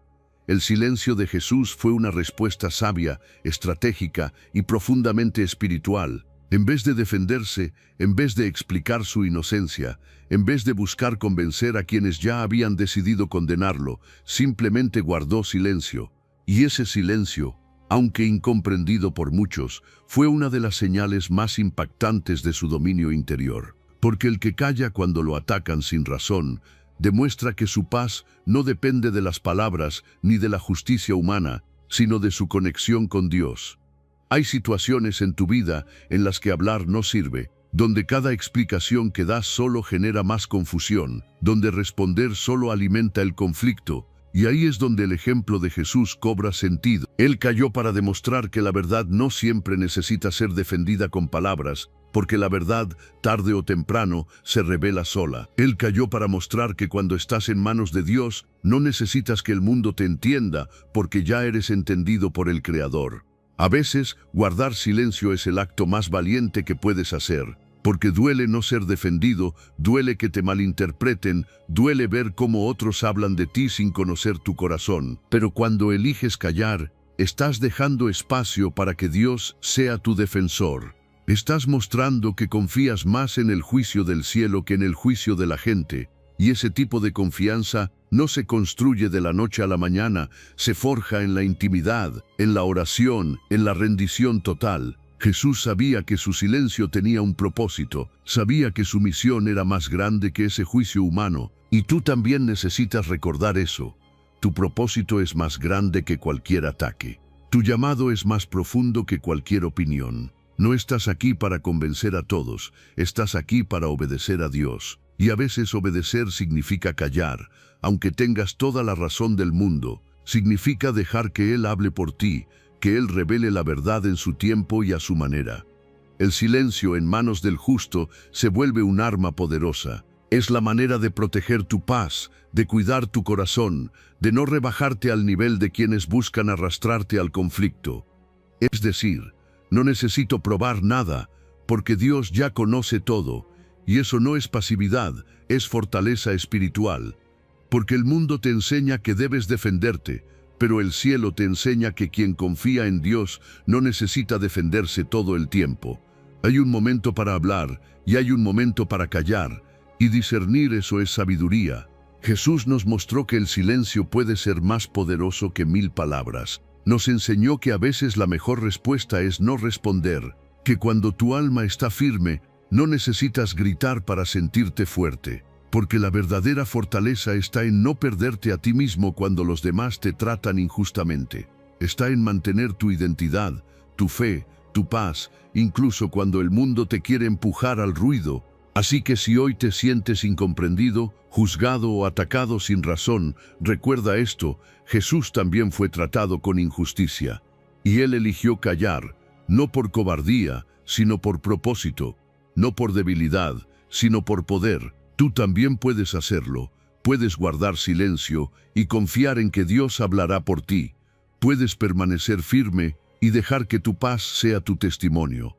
El silencio de Jesús fue una respuesta sabia, estratégica y profundamente espiritual. En vez de defenderse, en vez de explicar su inocencia, en vez de buscar convencer a quienes ya habían decidido condenarlo, simplemente guardó silencio. Y ese silencio, aunque incomprendido por muchos, fue una de las señales más impactantes de su dominio interior. Porque el que calla cuando lo atacan sin razón, demuestra que su paz no depende de las palabras ni de la justicia humana, sino de su conexión con Dios. Hay situaciones en tu vida en las que hablar no sirve, donde cada explicación que das solo genera más confusión, donde responder solo alimenta el conflicto, y ahí es donde el ejemplo de Jesús cobra sentido. Él calló para demostrar que la verdad no siempre necesita ser defendida con palabras, porque la verdad, tarde o temprano, se revela sola. Él calló para mostrar que cuando estás en manos de Dios, no necesitas que el mundo te entienda, porque ya eres entendido por el Creador. A veces, guardar silencio es el acto más valiente que puedes hacer, porque duele no ser defendido, duele que te malinterpreten, duele ver cómo otros hablan de ti sin conocer tu corazón. Pero cuando eliges callar, estás dejando espacio para que Dios sea tu defensor. Estás mostrando que confías más en el juicio del cielo que en el juicio de la gente, y ese tipo de confianza no se construye de la noche a la mañana, se forja en la intimidad, en la oración, en la rendición total. Jesús sabía que su silencio tenía un propósito, sabía que su misión era más grande que ese juicio humano, y tú también necesitas recordar eso. Tu propósito es más grande que cualquier ataque. Tu llamado es más profundo que cualquier opinión. No estás aquí para convencer a todos, estás aquí para obedecer a Dios. Y a veces obedecer significa callar, aunque tengas toda la razón del mundo. Significa dejar que Él hable por ti, que Él revele la verdad en su tiempo y a su manera. El silencio en manos del justo se vuelve un arma poderosa. Es la manera de proteger tu paz, de cuidar tu corazón, de no rebajarte al nivel de quienes buscan arrastrarte al conflicto. Es decir, no necesito probar nada, porque Dios ya conoce todo. Y eso no es pasividad, es fortaleza espiritual. Porque el mundo te enseña que debes defenderte, pero el cielo te enseña que quien confía en Dios no necesita defenderse todo el tiempo. Hay un momento para hablar y hay un momento para callar, y discernir eso es sabiduría. Jesús nos mostró que el silencio puede ser más poderoso que 1000 palabras. Nos enseñó que a veces la mejor respuesta es no responder, que cuando tu alma está firme, No necesitas gritar para sentirte fuerte, porque la verdadera fortaleza está en no perderte a ti mismo cuando los demás te tratan injustamente. Está en mantener tu identidad, tu fe, tu paz, incluso cuando el mundo te quiere empujar al ruido. Así que si hoy te sientes incomprendido, juzgado o atacado sin razón, recuerda esto: Jesús también fue tratado con injusticia. Y Él eligió callar, no por cobardía, sino por propósito, no por debilidad, sino por poder. Tú también puedes hacerlo. Puedes guardar silencio y confiar en que Dios hablará por ti. Puedes permanecer firme y dejar que tu paz sea tu testimonio.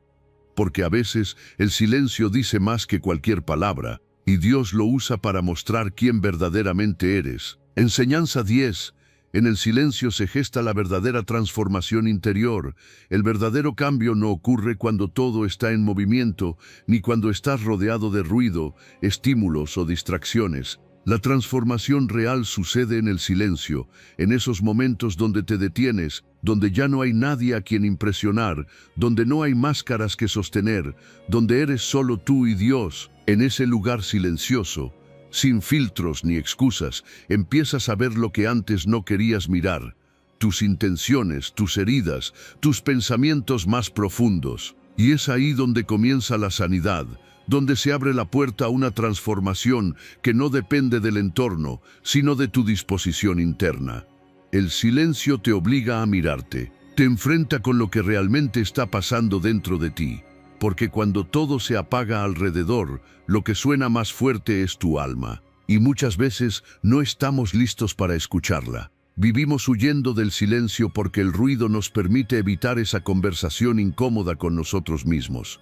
Porque a veces el silencio dice más que cualquier palabra, y Dios lo usa para mostrar quién verdaderamente eres. Enseñanza 10. En el silencio se gesta la verdadera transformación interior. El verdadero cambio no ocurre cuando todo está en movimiento, ni cuando estás rodeado de ruido, estímulos o distracciones. La transformación real sucede en el silencio, en esos momentos donde te detienes, donde ya no hay nadie a quien impresionar, donde no hay máscaras que sostener, donde eres solo tú y Dios. En ese lugar silencioso, sin filtros ni excusas, empiezas a ver lo que antes no querías mirar: tus intenciones, tus heridas, tus pensamientos más profundos. Y es ahí donde comienza la sanidad, donde se abre la puerta a una transformación que no depende del entorno, sino de tu disposición interna. El silencio te obliga a mirarte, te enfrenta con lo que realmente está pasando dentro de ti, porque cuando todo se apaga alrededor, lo que suena más fuerte es tu alma, y muchas veces no estamos listos para escucharla. Vivimos huyendo del silencio porque el ruido nos permite evitar esa conversación incómoda con nosotros mismos.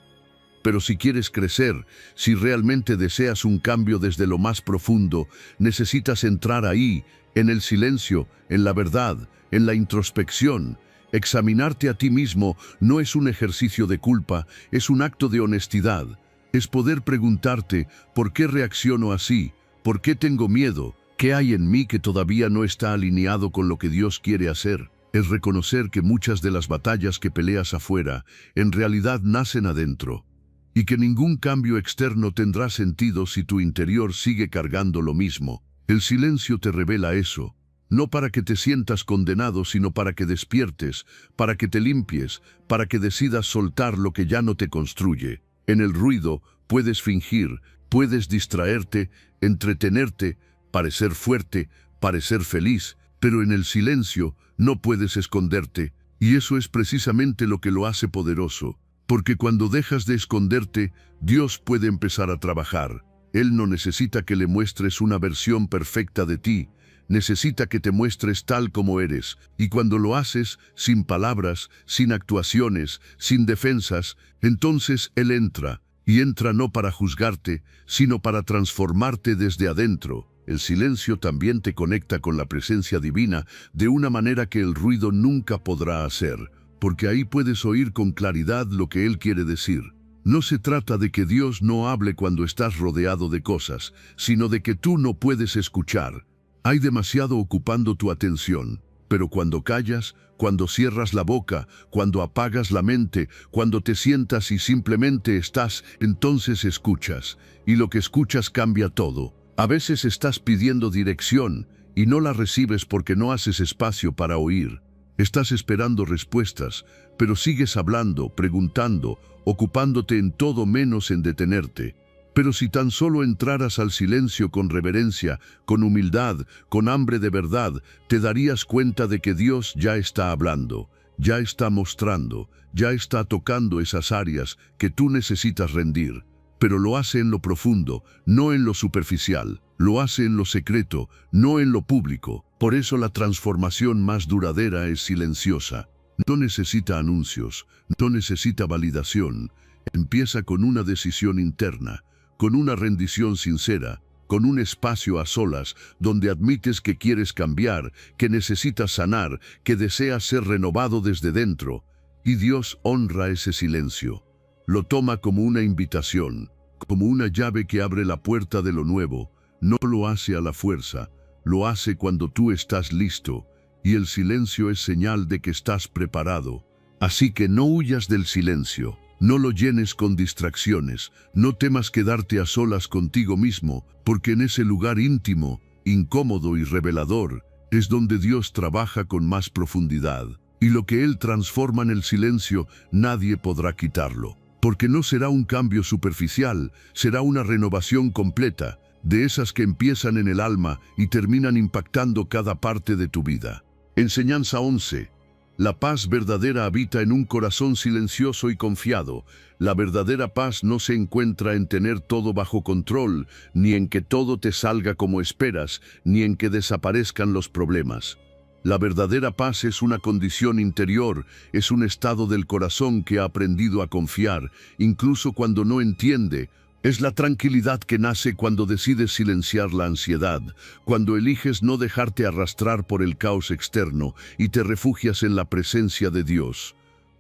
Pero si quieres crecer, si realmente deseas un cambio desde lo más profundo, necesitas entrar ahí, en el silencio, en la verdad, en la introspección. Examinarte a ti mismo no es un ejercicio de culpa, es un acto de honestidad. Es poder preguntarte: ¿por qué reacciono así? ¿Por qué tengo miedo? ¿Qué hay en mí que todavía no está alineado con lo que Dios quiere hacer? Es reconocer que muchas de las batallas que peleas afuera, en realidad nacen adentro, y que ningún cambio externo tendrá sentido si tu interior sigue cargando lo mismo. El silencio te revela eso, no para que te sientas condenado, sino para que despiertes, para que te limpies, para que decidas soltar lo que ya no te construye. En el ruido puedes fingir, puedes distraerte, entretenerte, parecer fuerte, parecer feliz, pero en el silencio no puedes esconderte, y eso es precisamente lo que lo hace poderoso. Porque cuando dejas de esconderte, Dios puede empezar a trabajar. Él no necesita que le muestres una versión perfecta de ti, necesita que te muestres tal como eres. Y cuando lo haces, sin palabras, sin actuaciones, sin defensas, entonces Él entra, y entra no para juzgarte, sino para transformarte desde adentro. El silencio también te conecta con la presencia divina de una manera que el ruido nunca podrá hacer, porque ahí puedes oír con claridad lo que Él quiere decir. No se trata de que Dios no hable cuando estás rodeado de cosas, sino de que tú no puedes escuchar. Hay demasiado ocupando tu atención, pero cuando callas, cuando cierras la boca, cuando apagas la mente, cuando te sientas y simplemente estás, entonces escuchas, y lo que escuchas cambia todo. A veces estás pidiendo dirección y no la recibes porque no haces espacio para oír. Estás esperando respuestas, pero sigues hablando, preguntando, ocupándote en todo menos en detenerte. Pero si tan solo entraras al silencio con reverencia, con humildad, con hambre de verdad, te darías cuenta de que Dios ya está hablando, ya está mostrando, ya está tocando esas áreas que tú necesitas rendir. Pero lo hace en lo profundo, no en lo superficial. Lo hace en lo secreto, no en lo público. Por eso la transformación más duradera es silenciosa. No necesita anuncios, no necesita validación. Empieza con una decisión interna, con una rendición sincera, con un espacio a solas donde admites que quieres cambiar, que necesitas sanar, que deseas ser renovado desde dentro. Y Dios honra ese silencio. Lo toma como una invitación, como una llave que abre la puerta de lo nuevo. No lo hace a la fuerza, lo hace cuando tú estás listo, y el silencio es señal de que estás preparado. Así que no huyas del silencio, No lo llenes con distracciones, no temas quedarte a solas contigo mismo, porque en ese lugar íntimo, incómodo y revelador, es donde Dios trabaja con más profundidad. Y lo que Él transforma en el silencio, nadie podrá quitarlo. Porque no será un cambio superficial, será una renovación completa, de esas que empiezan en el alma y terminan impactando cada parte de tu vida. Enseñanza 11. La paz verdadera habita en un corazón silencioso y confiado. La verdadera paz no se encuentra en tener todo bajo control, ni en que todo te salga como esperas, ni en que desaparezcan los problemas. La verdadera paz es una condición interior, es un estado del corazón que ha aprendido a confiar, incluso cuando no entiende. Es la tranquilidad que nace cuando decides silenciar la ansiedad, cuando eliges no dejarte arrastrar por el caos externo y te refugias en la presencia de Dios.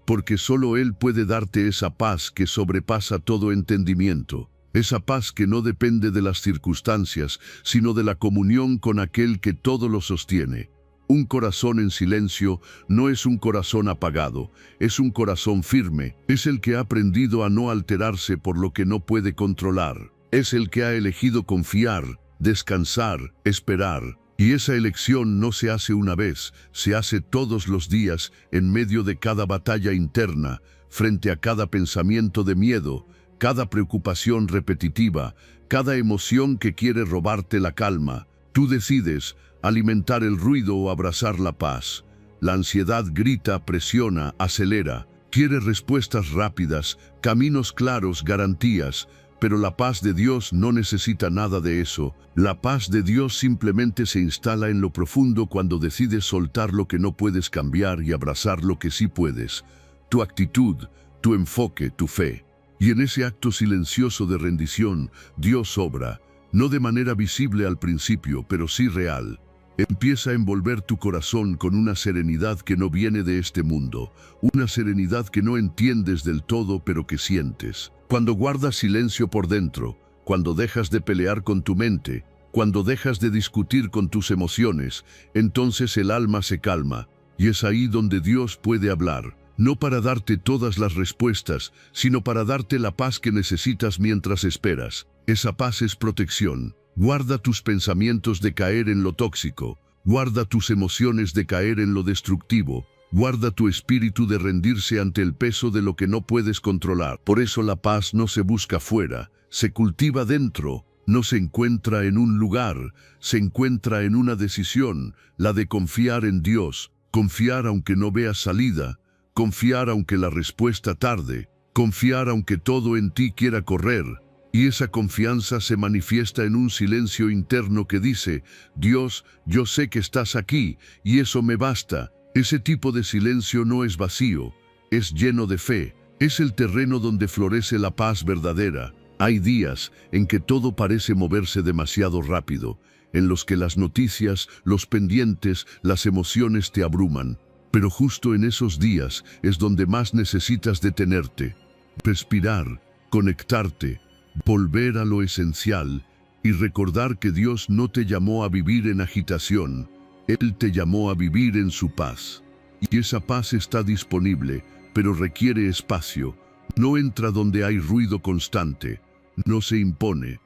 Porque solo Él puede darte esa paz que sobrepasa todo entendimiento. Esa paz que no depende de las circunstancias, sino de la comunión con aquel que todo lo sostiene. Un corazón en silencio no es un corazón apagado, es un corazón firme, es el que ha aprendido a no alterarse por lo que no puede controlar. Es el que ha elegido confiar, descansar, esperar. Y esa elección no se hace una vez, se hace todos los días, en medio de cada batalla interna, frente a cada pensamiento de miedo, cada preocupación repetitiva, cada emoción que quiere robarte la calma. Tú decides alimentar el ruido o abrazar la paz. La ansiedad grita, presiona, acelera, quiere respuestas rápidas, caminos claros, garantías, pero la paz de Dios no necesita nada de eso. La paz de Dios simplemente se instala en lo profundo cuando decides soltar lo que no puedes cambiar y abrazar lo que sí puedes. Tu actitud, tu enfoque, tu fe. Y en ese acto silencioso de rendición, Dios obra, no de manera visible al principio, pero sí real. Empieza a envolver tu corazón con una serenidad que no viene de este mundo, una serenidad que no entiendes del todo, pero que sientes. Cuando guardas silencio por dentro, cuando dejas de pelear con tu mente, cuando dejas de discutir con tus emociones, entonces el alma se calma, y es ahí donde Dios puede hablar, no para darte todas las respuestas, sino para darte la paz que necesitas mientras esperas. Esa paz es protección. Guarda tus pensamientos de caer en lo tóxico, guarda tus emociones de caer en lo destructivo, guarda tu espíritu de rendirse ante el peso de lo que no puedes controlar. Por eso la paz no se busca fuera, se cultiva dentro, no se encuentra en un lugar, se encuentra en una decisión, la de confiar en Dios, confiar aunque no veas salida, confiar aunque la respuesta tarde, confiar aunque todo en ti quiera correr. Y esa confianza se manifiesta en un silencio interno que dice, Dios, yo sé que estás aquí, y eso me basta. Ese tipo de silencio no es vacío, es lleno de fe, es el terreno donde florece la paz verdadera. Hay días en que todo parece moverse demasiado rápido, en los que las noticias, los pendientes, las emociones te abruman. Pero justo en esos días es donde más necesitas detenerte, respirar, conectarte, volver a lo esencial y recordar que Dios no te llamó a vivir en agitación, Él te llamó a vivir en su paz. Y esa paz está disponible, pero requiere espacio. No entra donde hay ruido constante, no se impone.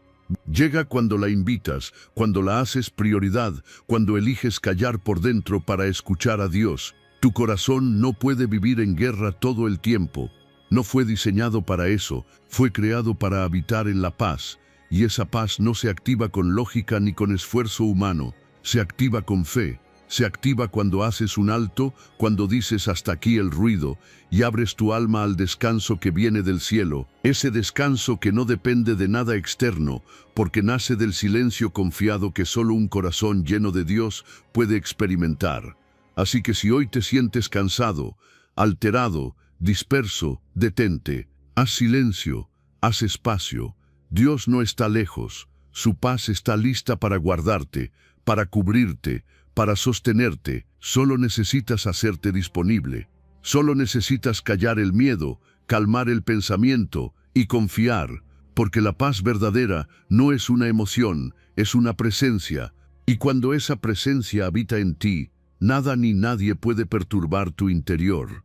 Llega cuando la invitas, cuando la haces prioridad, cuando eliges callar por dentro para escuchar a Dios. Tu corazón no puede vivir en guerra todo el tiempo. No fue diseñado para eso, fue creado para habitar en la paz, y esa paz no se activa con lógica ni con esfuerzo humano, se activa con fe, se activa cuando haces un alto, cuando dices hasta aquí el ruido, y abres tu alma al descanso que viene del cielo, ese descanso que no depende de nada externo, porque nace del silencio confiado que solo un corazón lleno de Dios puede experimentar. Así que si hoy te sientes cansado, alterado, disperso, detente, haz silencio, haz espacio. Dios no está lejos, su paz está lista para guardarte, para cubrirte, para sostenerte. Solo necesitas hacerte disponible. Solo necesitas callar el miedo, calmar el pensamiento y confiar, porque la paz verdadera no es una emoción, es una presencia. Y cuando esa presencia habita en ti, nada ni nadie puede perturbar tu interior.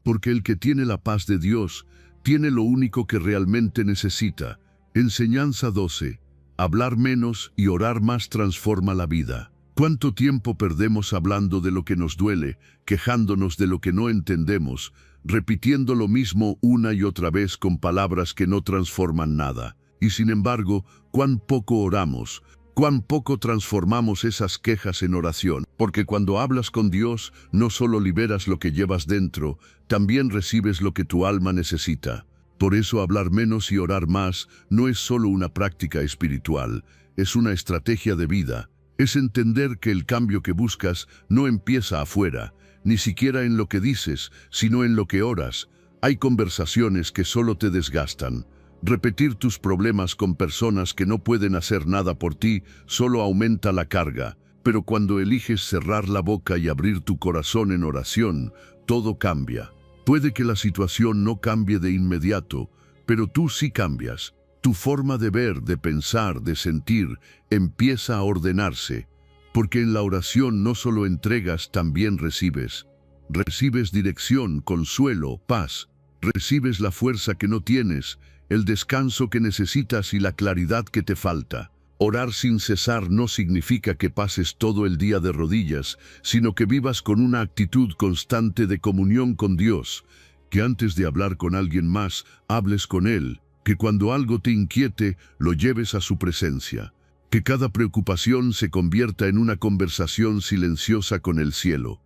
Porque el que tiene la paz de Dios obtiene lo único que realmente necesita. Enseñanza 12. Hablar menos y orar más transforma la vida. ¿Cuánto tiempo perdemos hablando de lo que nos duele, quejándonos de lo que no entendemos, repitiendo lo mismo una y otra vez con palabras que no transforman nada? Y sin embargo, cuán poco oramos, cuán poco transformamos esas quejas en oración. Porque cuando hablas con Dios, no solo liberas lo que llevas dentro, también recibes lo que tu alma necesita. Por eso hablar menos y orar más no es solo una práctica espiritual, es una estrategia de vida. Es entender que el cambio que buscas no empieza afuera, ni siquiera en lo que dices, sino en lo que oras. Hay conversaciones que solo te desgastan. Repetir tus problemas con personas que no pueden hacer nada por ti solo aumenta la carga. Pero cuando eliges cerrar la boca y abrir tu corazón en oración, todo cambia. Puede que la situación no cambie de inmediato, pero tú sí cambias. Tu forma de ver, de pensar, de sentir, empieza a ordenarse, porque en la oración no solo entregas, también recibes. Recibes dirección, consuelo, paz. Recibes la fuerza que no tienes, el descanso que necesitas y la claridad que te falta. Orar sin cesar no significa que pases todo el día de rodillas, sino que vivas con una actitud constante de comunión con Dios, que antes de hablar con alguien más, hables con Él. Que cuando algo te inquiete, lo lleves a su presencia. Que cada preocupación se convierta en una conversación silenciosa con el cielo.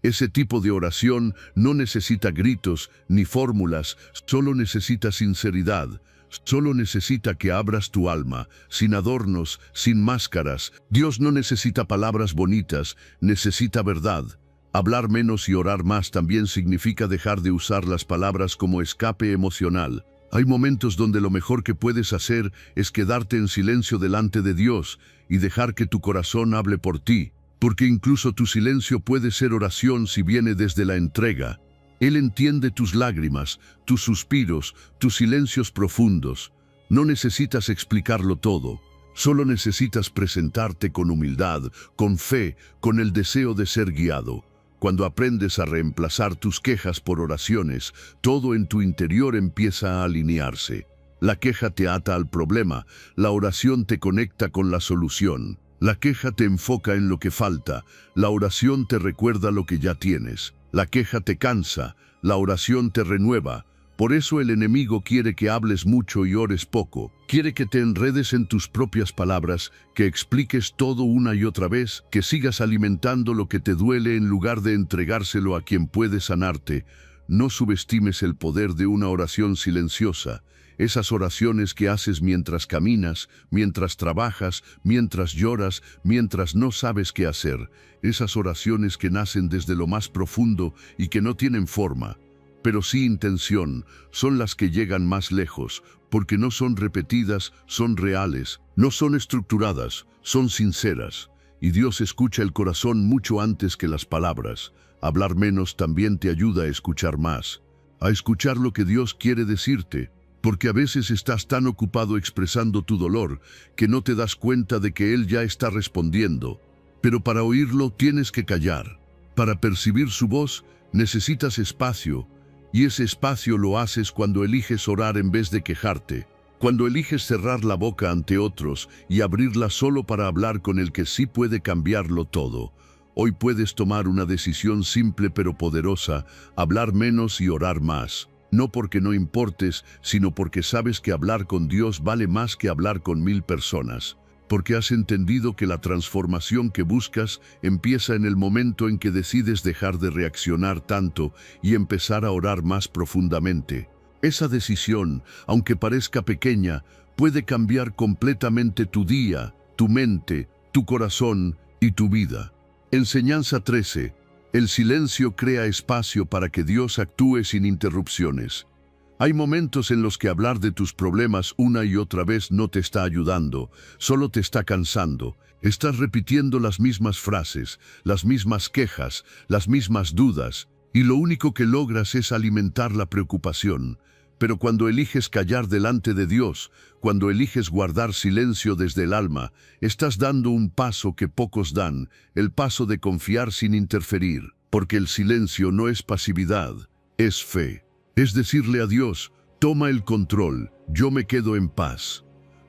Ese tipo de oración no necesita gritos ni fórmulas, solo necesita sinceridad. Solo necesita que abras tu alma, sin adornos, sin máscaras. Dios no necesita palabras bonitas, necesita verdad. Hablar menos y orar más también significa dejar de usar las palabras como escape emocional. Hay momentos donde lo mejor que puedes hacer es quedarte en silencio delante de Dios y dejar que tu corazón hable por ti, porque incluso tu silencio puede ser oración si viene desde la entrega. Él entiende tus lágrimas, tus suspiros, tus silencios profundos. No necesitas explicarlo todo, solo necesitas presentarte con humildad, con fe, con el deseo de ser guiado. Cuando aprendes a reemplazar tus quejas por oraciones, todo en tu interior empieza a alinearse. La queja te ata al problema, la oración te conecta con la solución. La queja te enfoca en lo que falta, la oración te recuerda lo que ya tienes. La queja te cansa, la oración te renueva. Por eso el enemigo quiere que hables mucho y ores poco. Quiere que te enredes en tus propias palabras, que expliques todo una y otra vez, que sigas alimentando lo que te duele en lugar de entregárselo a quien puede sanarte. No subestimes el poder de una oración silenciosa. Esas oraciones que haces mientras caminas, mientras trabajas, mientras lloras, mientras no sabes qué hacer. Esas oraciones que nacen desde lo más profundo y que no tienen forma, pero sí intención, son las que llegan más lejos, porque no son repetidas, son reales, no son estructuradas, son sinceras. Y Dios escucha el corazón mucho antes que las palabras. Hablar menos también te ayuda a escuchar más, a escuchar lo que Dios quiere decirte, porque a veces estás tan ocupado expresando tu dolor que no te das cuenta de que Él ya está respondiendo. Pero para oírlo tienes que callar. Para percibir su voz necesitas espacio, y ese espacio lo haces cuando eliges orar en vez de quejarte, cuando eliges cerrar la boca ante otros y abrirla solo para hablar con el que sí puede cambiarlo todo. Hoy puedes tomar una decisión simple pero poderosa, hablar menos y orar más. No porque no importes, sino porque sabes que hablar con Dios vale más que hablar con 1000 personas. Porque has entendido que la transformación que buscas empieza en el momento en que decides dejar de reaccionar tanto y empezar a orar más profundamente. Esa decisión, aunque parezca pequeña, puede cambiar completamente tu día, tu mente, tu corazón y tu vida. Enseñanza 13. El silencio crea espacio para que Dios actúe sin interrupciones. Hay momentos en los que hablar de tus problemas una y otra vez no te está ayudando, solo te está cansando. Estás repitiendo las mismas frases, las mismas quejas, las mismas dudas, y lo único que logras es alimentar la preocupación. Pero cuando eliges callar delante de Dios, cuando eliges guardar silencio desde el alma, estás dando un paso que pocos dan, el paso de confiar sin interferir, porque el silencio no es pasividad, es fe. Es decirle a Dios, Toma el control, yo me quedo en paz.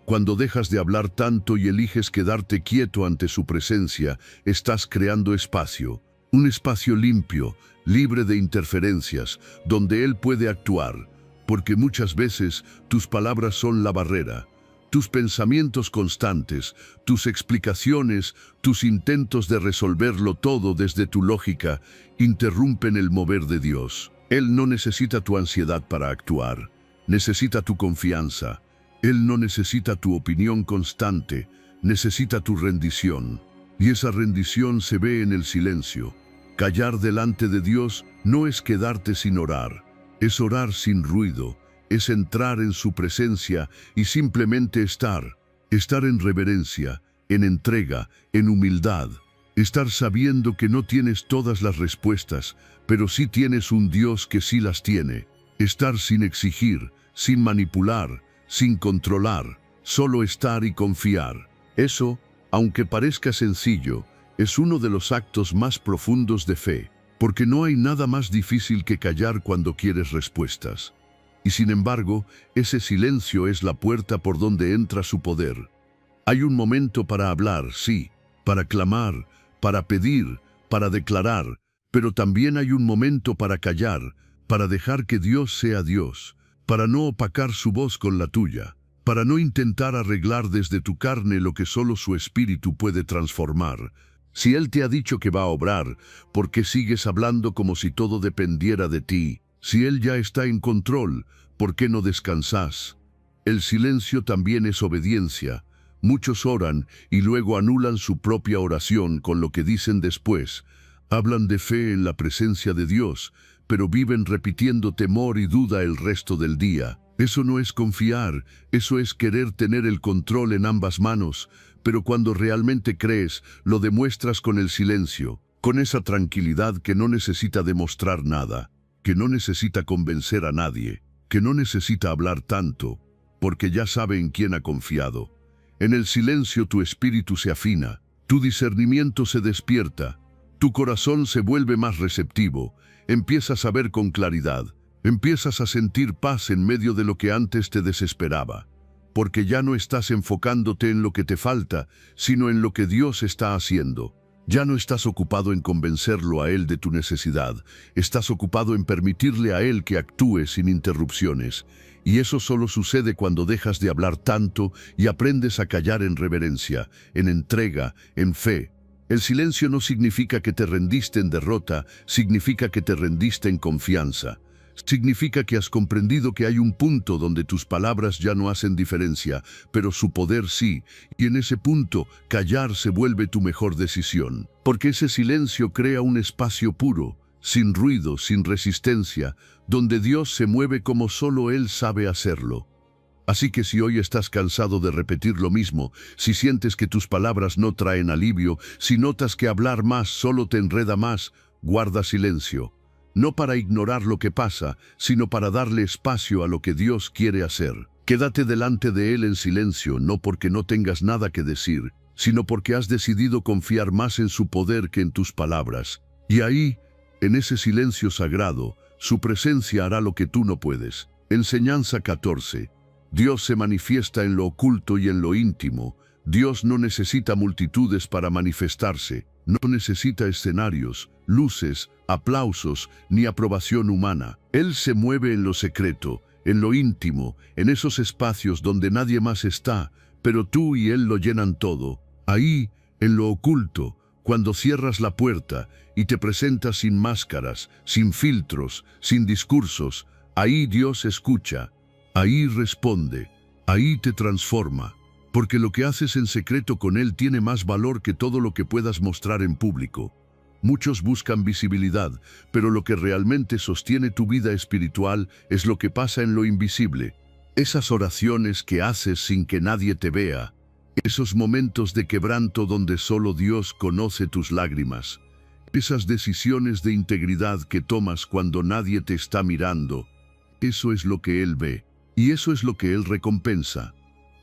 Cuando dejas de hablar tanto y eliges quedarte quieto ante su presencia, estás creando espacio. Un espacio limpio, libre de interferencias, donde Él puede actuar. Porque muchas veces tus palabras son la barrera. Tus pensamientos constantes, tus explicaciones, tus intentos de resolverlo todo desde tu lógica, interrumpen el mover de Dios. Él no necesita tu ansiedad para actuar. Necesita tu confianza. Él no necesita tu opinión constante. Necesita tu rendición. Y esa rendición se ve en el silencio. Callar delante de Dios no es quedarte sin orar. Es orar sin ruido. Es entrar en su presencia y simplemente estar. Estar en reverencia, en entrega, en humildad. Estar sabiendo que no tienes todas las respuestas, pero sí tienes un Dios que sí las tiene. Estar sin exigir, sin manipular, sin controlar. Solo estar y confiar. Eso, aunque parezca sencillo, es uno de los actos más profundos de fe. Porque no hay nada más difícil que callar cuando quieres respuestas. Y sin embargo, ese silencio es la puerta por donde entra su poder. Hay un momento para hablar, sí, para clamar, para pedir, para declarar, pero también hay un momento para callar, para dejar que Dios sea Dios, para no opacar su voz con la tuya, para no intentar arreglar desde tu carne lo que solo su espíritu puede transformar. Si Él te ha dicho que va a obrar, ¿por qué sigues hablando como si todo dependiera de ti? Si Él ya está en control, ¿por qué no descansas? El silencio también es obediencia. Muchos oran y luego anulan su propia oración con lo que dicen después. Hablan de fe en la presencia de Dios, pero viven repitiendo temor y duda el resto del día. Eso no es confiar, eso es querer tener el control en ambas manos, pero cuando realmente crees, lo demuestras con el silencio, con esa tranquilidad que no necesita demostrar nada, que no necesita convencer a nadie, que no necesita hablar tanto, porque ya sabe en quién ha confiado. En el silencio tu espíritu se afina, tu discernimiento se despierta, tu corazón se vuelve más receptivo, empiezas a ver con claridad, empiezas a sentir paz en medio de lo que antes te desesperaba, porque ya no estás enfocándote en lo que te falta, sino en lo que Dios está haciendo. Ya no estás ocupado en convencerlo a Él de tu necesidad, estás ocupado en permitirle a Él que actúe sin interrupciones. Y eso solo sucede cuando dejas de hablar tanto y aprendes a callar en reverencia, en entrega, en fe. El silencio no significa que te rendiste en derrota, significa que te rendiste en confianza. Significa que has comprendido que hay un punto donde tus palabras ya no hacen diferencia, pero su poder sí, y en ese punto callar se vuelve tu mejor decisión. Porque ese silencio crea un espacio puro, sin ruido, sin resistencia, donde Dios se mueve como solo Él sabe hacerlo. Así que si hoy estás cansado de repetir lo mismo, si sientes que tus palabras no traen alivio, si notas que hablar más solo te enreda más, guarda silencio. No para ignorar lo que pasa, sino para darle espacio a lo que Dios quiere hacer. Quédate delante de Él en silencio, no porque no tengas nada que decir, sino porque has decidido confiar más en su poder que en tus palabras. Y ahí, en ese silencio sagrado, su presencia hará lo que tú no puedes. Enseñanza 14. Dios se manifiesta en lo oculto y en lo íntimo. Dios no necesita multitudes para manifestarse. No necesita escenarios, luces, aplausos, ni aprobación humana. Él se mueve en lo secreto, en lo íntimo, en esos espacios donde nadie más está, pero tú y Él lo llenan todo. Ahí, en lo oculto, cuando cierras la puerta y te presentas sin máscaras, sin filtros, sin discursos, ahí Dios escucha, ahí responde, ahí te transforma. Porque lo que haces en secreto con Él tiene más valor que todo lo que puedas mostrar en público. Muchos buscan visibilidad, pero lo que realmente sostiene tu vida espiritual es lo que pasa en lo invisible. Esas oraciones que haces sin que nadie te vea, esos momentos de quebranto donde solo Dios conoce tus lágrimas, esas decisiones de integridad que tomas cuando nadie te está mirando, eso es lo que Él ve, y eso es lo que Él recompensa.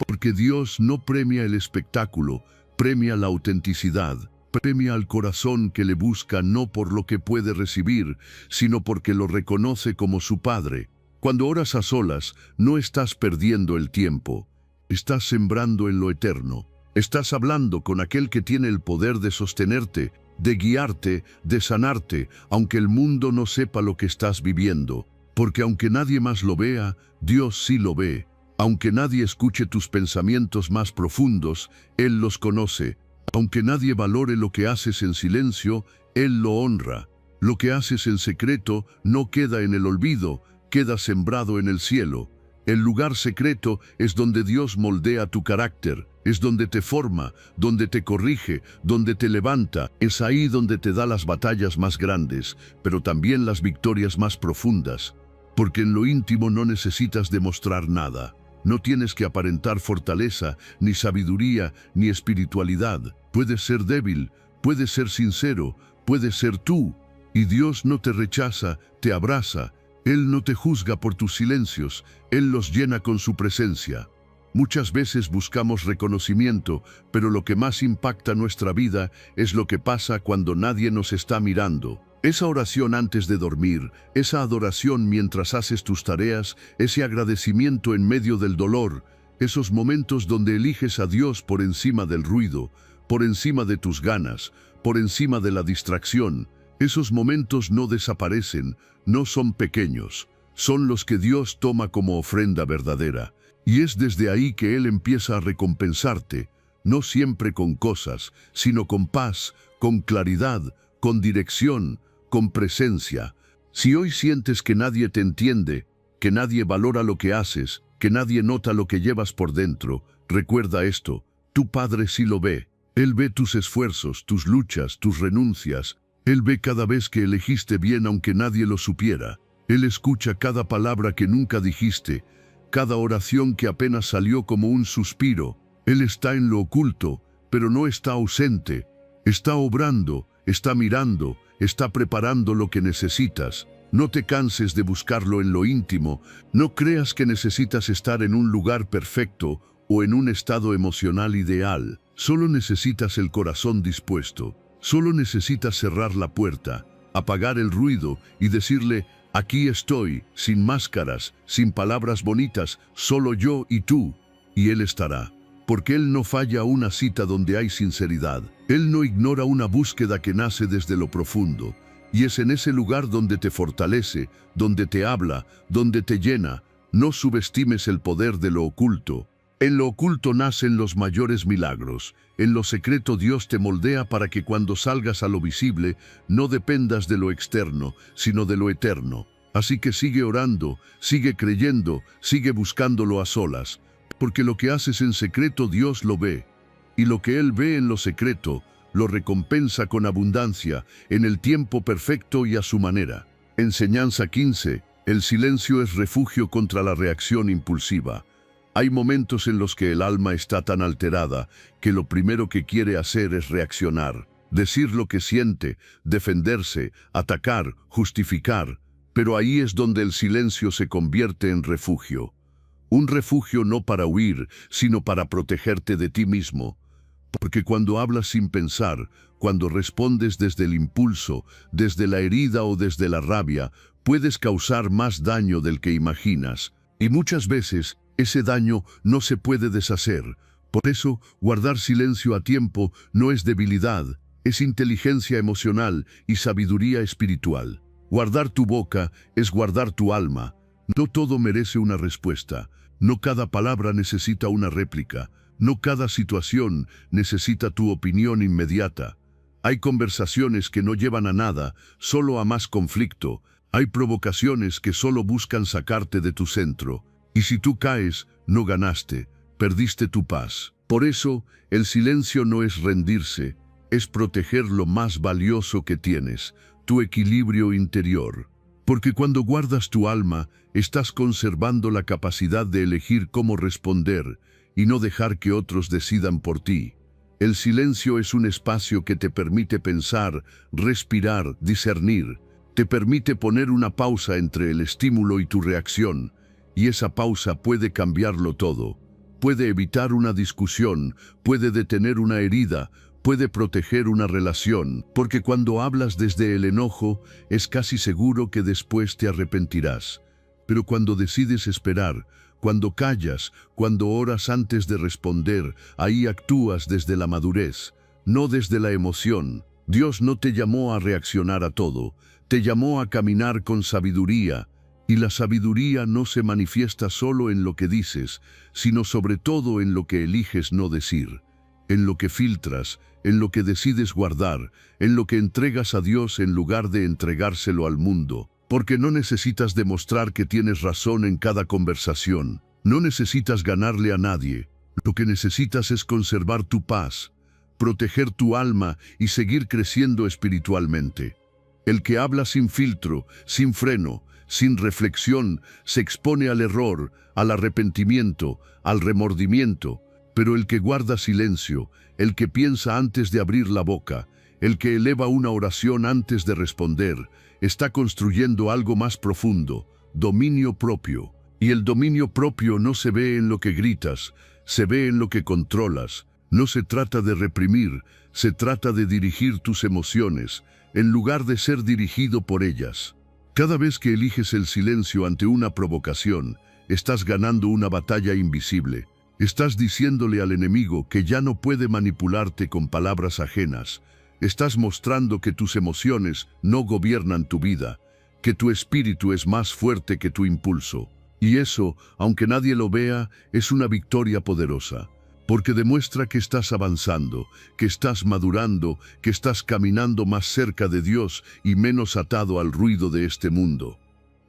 Porque Dios no premia el espectáculo, premia la autenticidad, premia al corazón que le busca no por lo que puede recibir, sino porque lo reconoce como su Padre. Cuando oras a solas, no estás perdiendo el tiempo. Estás sembrando en lo eterno. Estás hablando con aquel que tiene el poder de sostenerte, de guiarte, de sanarte, aunque el mundo no sepa lo que estás viviendo. Porque aunque nadie más lo vea, Dios sí lo ve. Aunque nadie escuche tus pensamientos más profundos, Él los conoce. Aunque nadie valore lo que haces en silencio, Él lo honra. Lo que haces en secreto no queda en el olvido, queda sembrado en el cielo. El lugar secreto es donde Dios moldea tu carácter, es donde te forma, donde te corrige, donde te levanta. Es ahí donde te da las batallas más grandes, pero también las victorias más profundas. Porque en lo íntimo no necesitas demostrar nada. No tienes que aparentar fortaleza, ni sabiduría, ni espiritualidad. Puedes ser débil, puedes ser sincero, puedes ser tú. Y Dios no te rechaza, te abraza. Él no te juzga por tus silencios, Él los llena con su presencia. Muchas veces buscamos reconocimiento, pero lo que más impacta nuestra vida es lo que pasa cuando nadie nos está mirando. Esa oración antes de dormir, esa adoración mientras haces tus tareas, ese agradecimiento en medio del dolor, esos momentos donde eliges a Dios por encima del ruido, por encima de tus ganas, por encima de la distracción. Esos momentos no desaparecen, no son pequeños, son los que Dios toma como ofrenda verdadera. Y es desde ahí que Él empieza a recompensarte, no siempre con cosas, sino con paz, con claridad, con dirección, con presencia. Si hoy sientes que nadie te entiende, que nadie valora lo que haces, que nadie nota lo que llevas por dentro, recuerda esto: tu Padre sí lo ve. Él ve tus esfuerzos, tus luchas, tus renuncias. Él ve cada vez que elegiste bien aunque nadie lo supiera. Él escucha cada palabra que nunca dijiste, cada oración que apenas salió como un suspiro. Él está en lo oculto, pero no está ausente. Está obrando, está mirando, está preparando lo que necesitas. No te canses de buscarlo en lo íntimo. No creas que necesitas estar en un lugar perfecto o en un estado emocional ideal. Solo necesitas el corazón dispuesto. Solo necesitas cerrar la puerta, apagar el ruido y decirle: aquí estoy, sin máscaras, sin palabras bonitas, solo yo y tú. Y Él estará. Porque Él no falla a una cita donde hay sinceridad. Él no ignora una búsqueda que nace desde lo profundo. Y es en ese lugar donde te fortalece, donde te habla, donde te llena. No subestimes el poder de lo oculto. En lo oculto nacen los mayores milagros. En lo secreto Dios te moldea para que cuando salgas a lo visible no dependas de lo externo, sino de lo eterno. Así que sigue orando, sigue creyendo, sigue buscándolo a solas. Porque lo que haces en secreto Dios lo ve. Y lo que Él ve en lo secreto lo recompensa con abundancia, en el tiempo perfecto y a su manera. Enseñanza 15. El silencio es refugio contra la reacción impulsiva. Hay momentos en los que el alma está tan alterada que lo primero que quiere hacer es reaccionar, decir lo que siente, defenderse, atacar, justificar. Pero ahí es donde el silencio se convierte en refugio. Un refugio no para huir, sino para protegerte de ti mismo. Porque cuando hablas sin pensar, cuando respondes desde el impulso, desde la herida o desde la rabia, puedes causar más daño del que imaginas. Y muchas veces ese daño no se puede deshacer. Por eso, guardar silencio a tiempo no es debilidad, es inteligencia emocional y sabiduría espiritual. Guardar tu boca es guardar tu alma. No todo merece una respuesta. No cada palabra necesita una réplica. No cada situación necesita tu opinión inmediata. Hay conversaciones que no llevan a nada, solo a más conflicto. Hay provocaciones que solo buscan sacarte de tu centro. Y si tú caes, no ganaste, perdiste tu paz. Por eso, el silencio no es rendirse, es proteger lo más valioso que tienes, tu equilibrio interior. Porque cuando guardas tu alma, estás conservando la capacidad de elegir cómo responder y no dejar que otros decidan por ti. El silencio es un espacio que te permite pensar, respirar, discernir. Te permite poner una pausa entre el estímulo y tu reacción. Y esa pausa puede cambiarlo todo. Puede evitar una discusión, puede detener una herida, puede proteger una relación, porque cuando hablas desde el enojo, es casi seguro que después te arrepentirás. Pero cuando decides esperar, cuando callas, cuando oras antes de responder, ahí actúas desde la madurez, no desde la emoción. Dios no te llamó a reaccionar a todo, te llamó a caminar con sabiduría, y la sabiduría no se manifiesta solo en lo que dices, sino sobre todo en lo que eliges no decir, en lo que filtras, en lo que decides guardar, en lo que entregas a Dios en lugar de entregárselo al mundo. Porque no necesitas demostrar que tienes razón en cada conversación, no necesitas ganarle a nadie. Lo que necesitas es conservar tu paz, proteger tu alma y seguir creciendo espiritualmente. El que habla sin filtro, sin freno, sin reflexión, se expone al error, al arrepentimiento, al remordimiento. Pero el que guarda silencio, el que piensa antes de abrir la boca, el que eleva una oración antes de responder, está construyendo algo más profundo, dominio propio. Y el dominio propio no se ve en lo que gritas, se ve en lo que controlas. No se trata de reprimir, se trata de dirigir tus emociones, en lugar de ser dirigido por ellas. Cada vez que eliges el silencio ante una provocación, estás ganando una batalla invisible. Estás diciéndole al enemigo que ya no puede manipularte con palabras ajenas. Estás mostrando que tus emociones no gobiernan tu vida, que tu espíritu es más fuerte que tu impulso. Y eso, aunque nadie lo vea, es una victoria poderosa, porque demuestra que estás avanzando, que estás madurando, que estás caminando más cerca de Dios y menos atado al ruido de este mundo.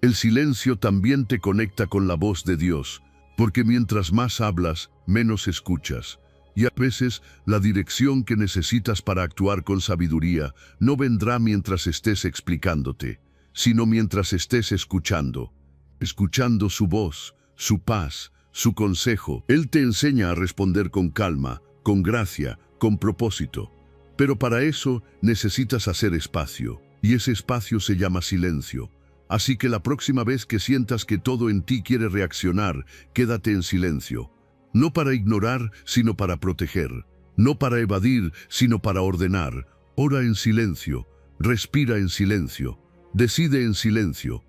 El silencio también te conecta con la voz de Dios, porque mientras más hablas, menos escuchas. Y a veces, la dirección que necesitas para actuar con sabiduría no vendrá mientras estés explicándote, sino mientras estés escuchando su voz, su paz, su consejo. Él te enseña a responder con calma, con gracia, con propósito. Pero para eso necesitas hacer espacio, y ese espacio se llama silencio. Así que la próxima vez que sientas que todo en ti quiere reaccionar, quédate en silencio. No para ignorar, sino para proteger. No para evadir, sino para ordenar. Ora en silencio, respira en silencio, decide en silencio.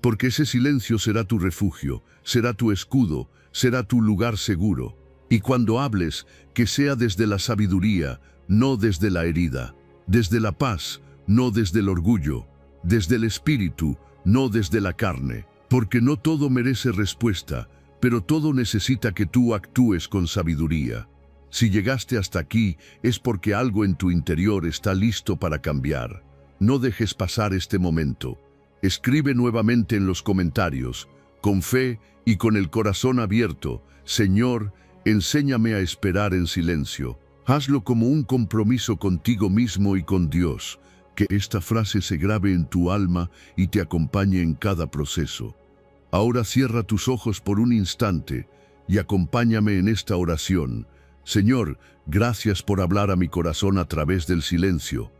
Porque ese silencio será tu refugio, será tu escudo, será tu lugar seguro. Y cuando hables, que sea desde la sabiduría, no desde la herida. Desde la paz, no desde el orgullo. Desde el espíritu, no desde la carne. Porque no todo merece respuesta, pero todo necesita que tú actúes con sabiduría. Si llegaste hasta aquí, es porque algo en tu interior está listo para cambiar. No dejes pasar este momento. Escribe nuevamente en los comentarios, con fe y con el corazón abierto: Señor, enséñame a esperar en silencio. Hazlo como un compromiso contigo mismo y con Dios. Que esta frase se grabe en tu alma y te acompañe en cada proceso. Ahora cierra tus ojos por un instante y acompáñame en esta oración. Señor, gracias por hablar a mi corazón a través del silencio.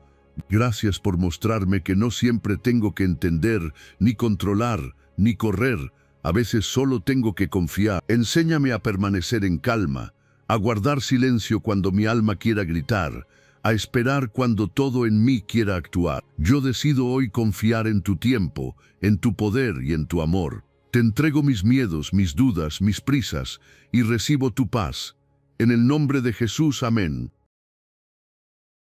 Gracias por mostrarme que no siempre tengo que entender, ni controlar, ni correr. A veces solo tengo que confiar. Enséñame a permanecer en calma, a guardar silencio cuando mi alma quiera gritar, a esperar cuando todo en mí quiera actuar. Yo decido hoy confiar en tu tiempo, en tu poder y en tu amor. Te entrego mis miedos, mis dudas, mis prisas, y recibo tu paz. En el nombre de Jesús, amén.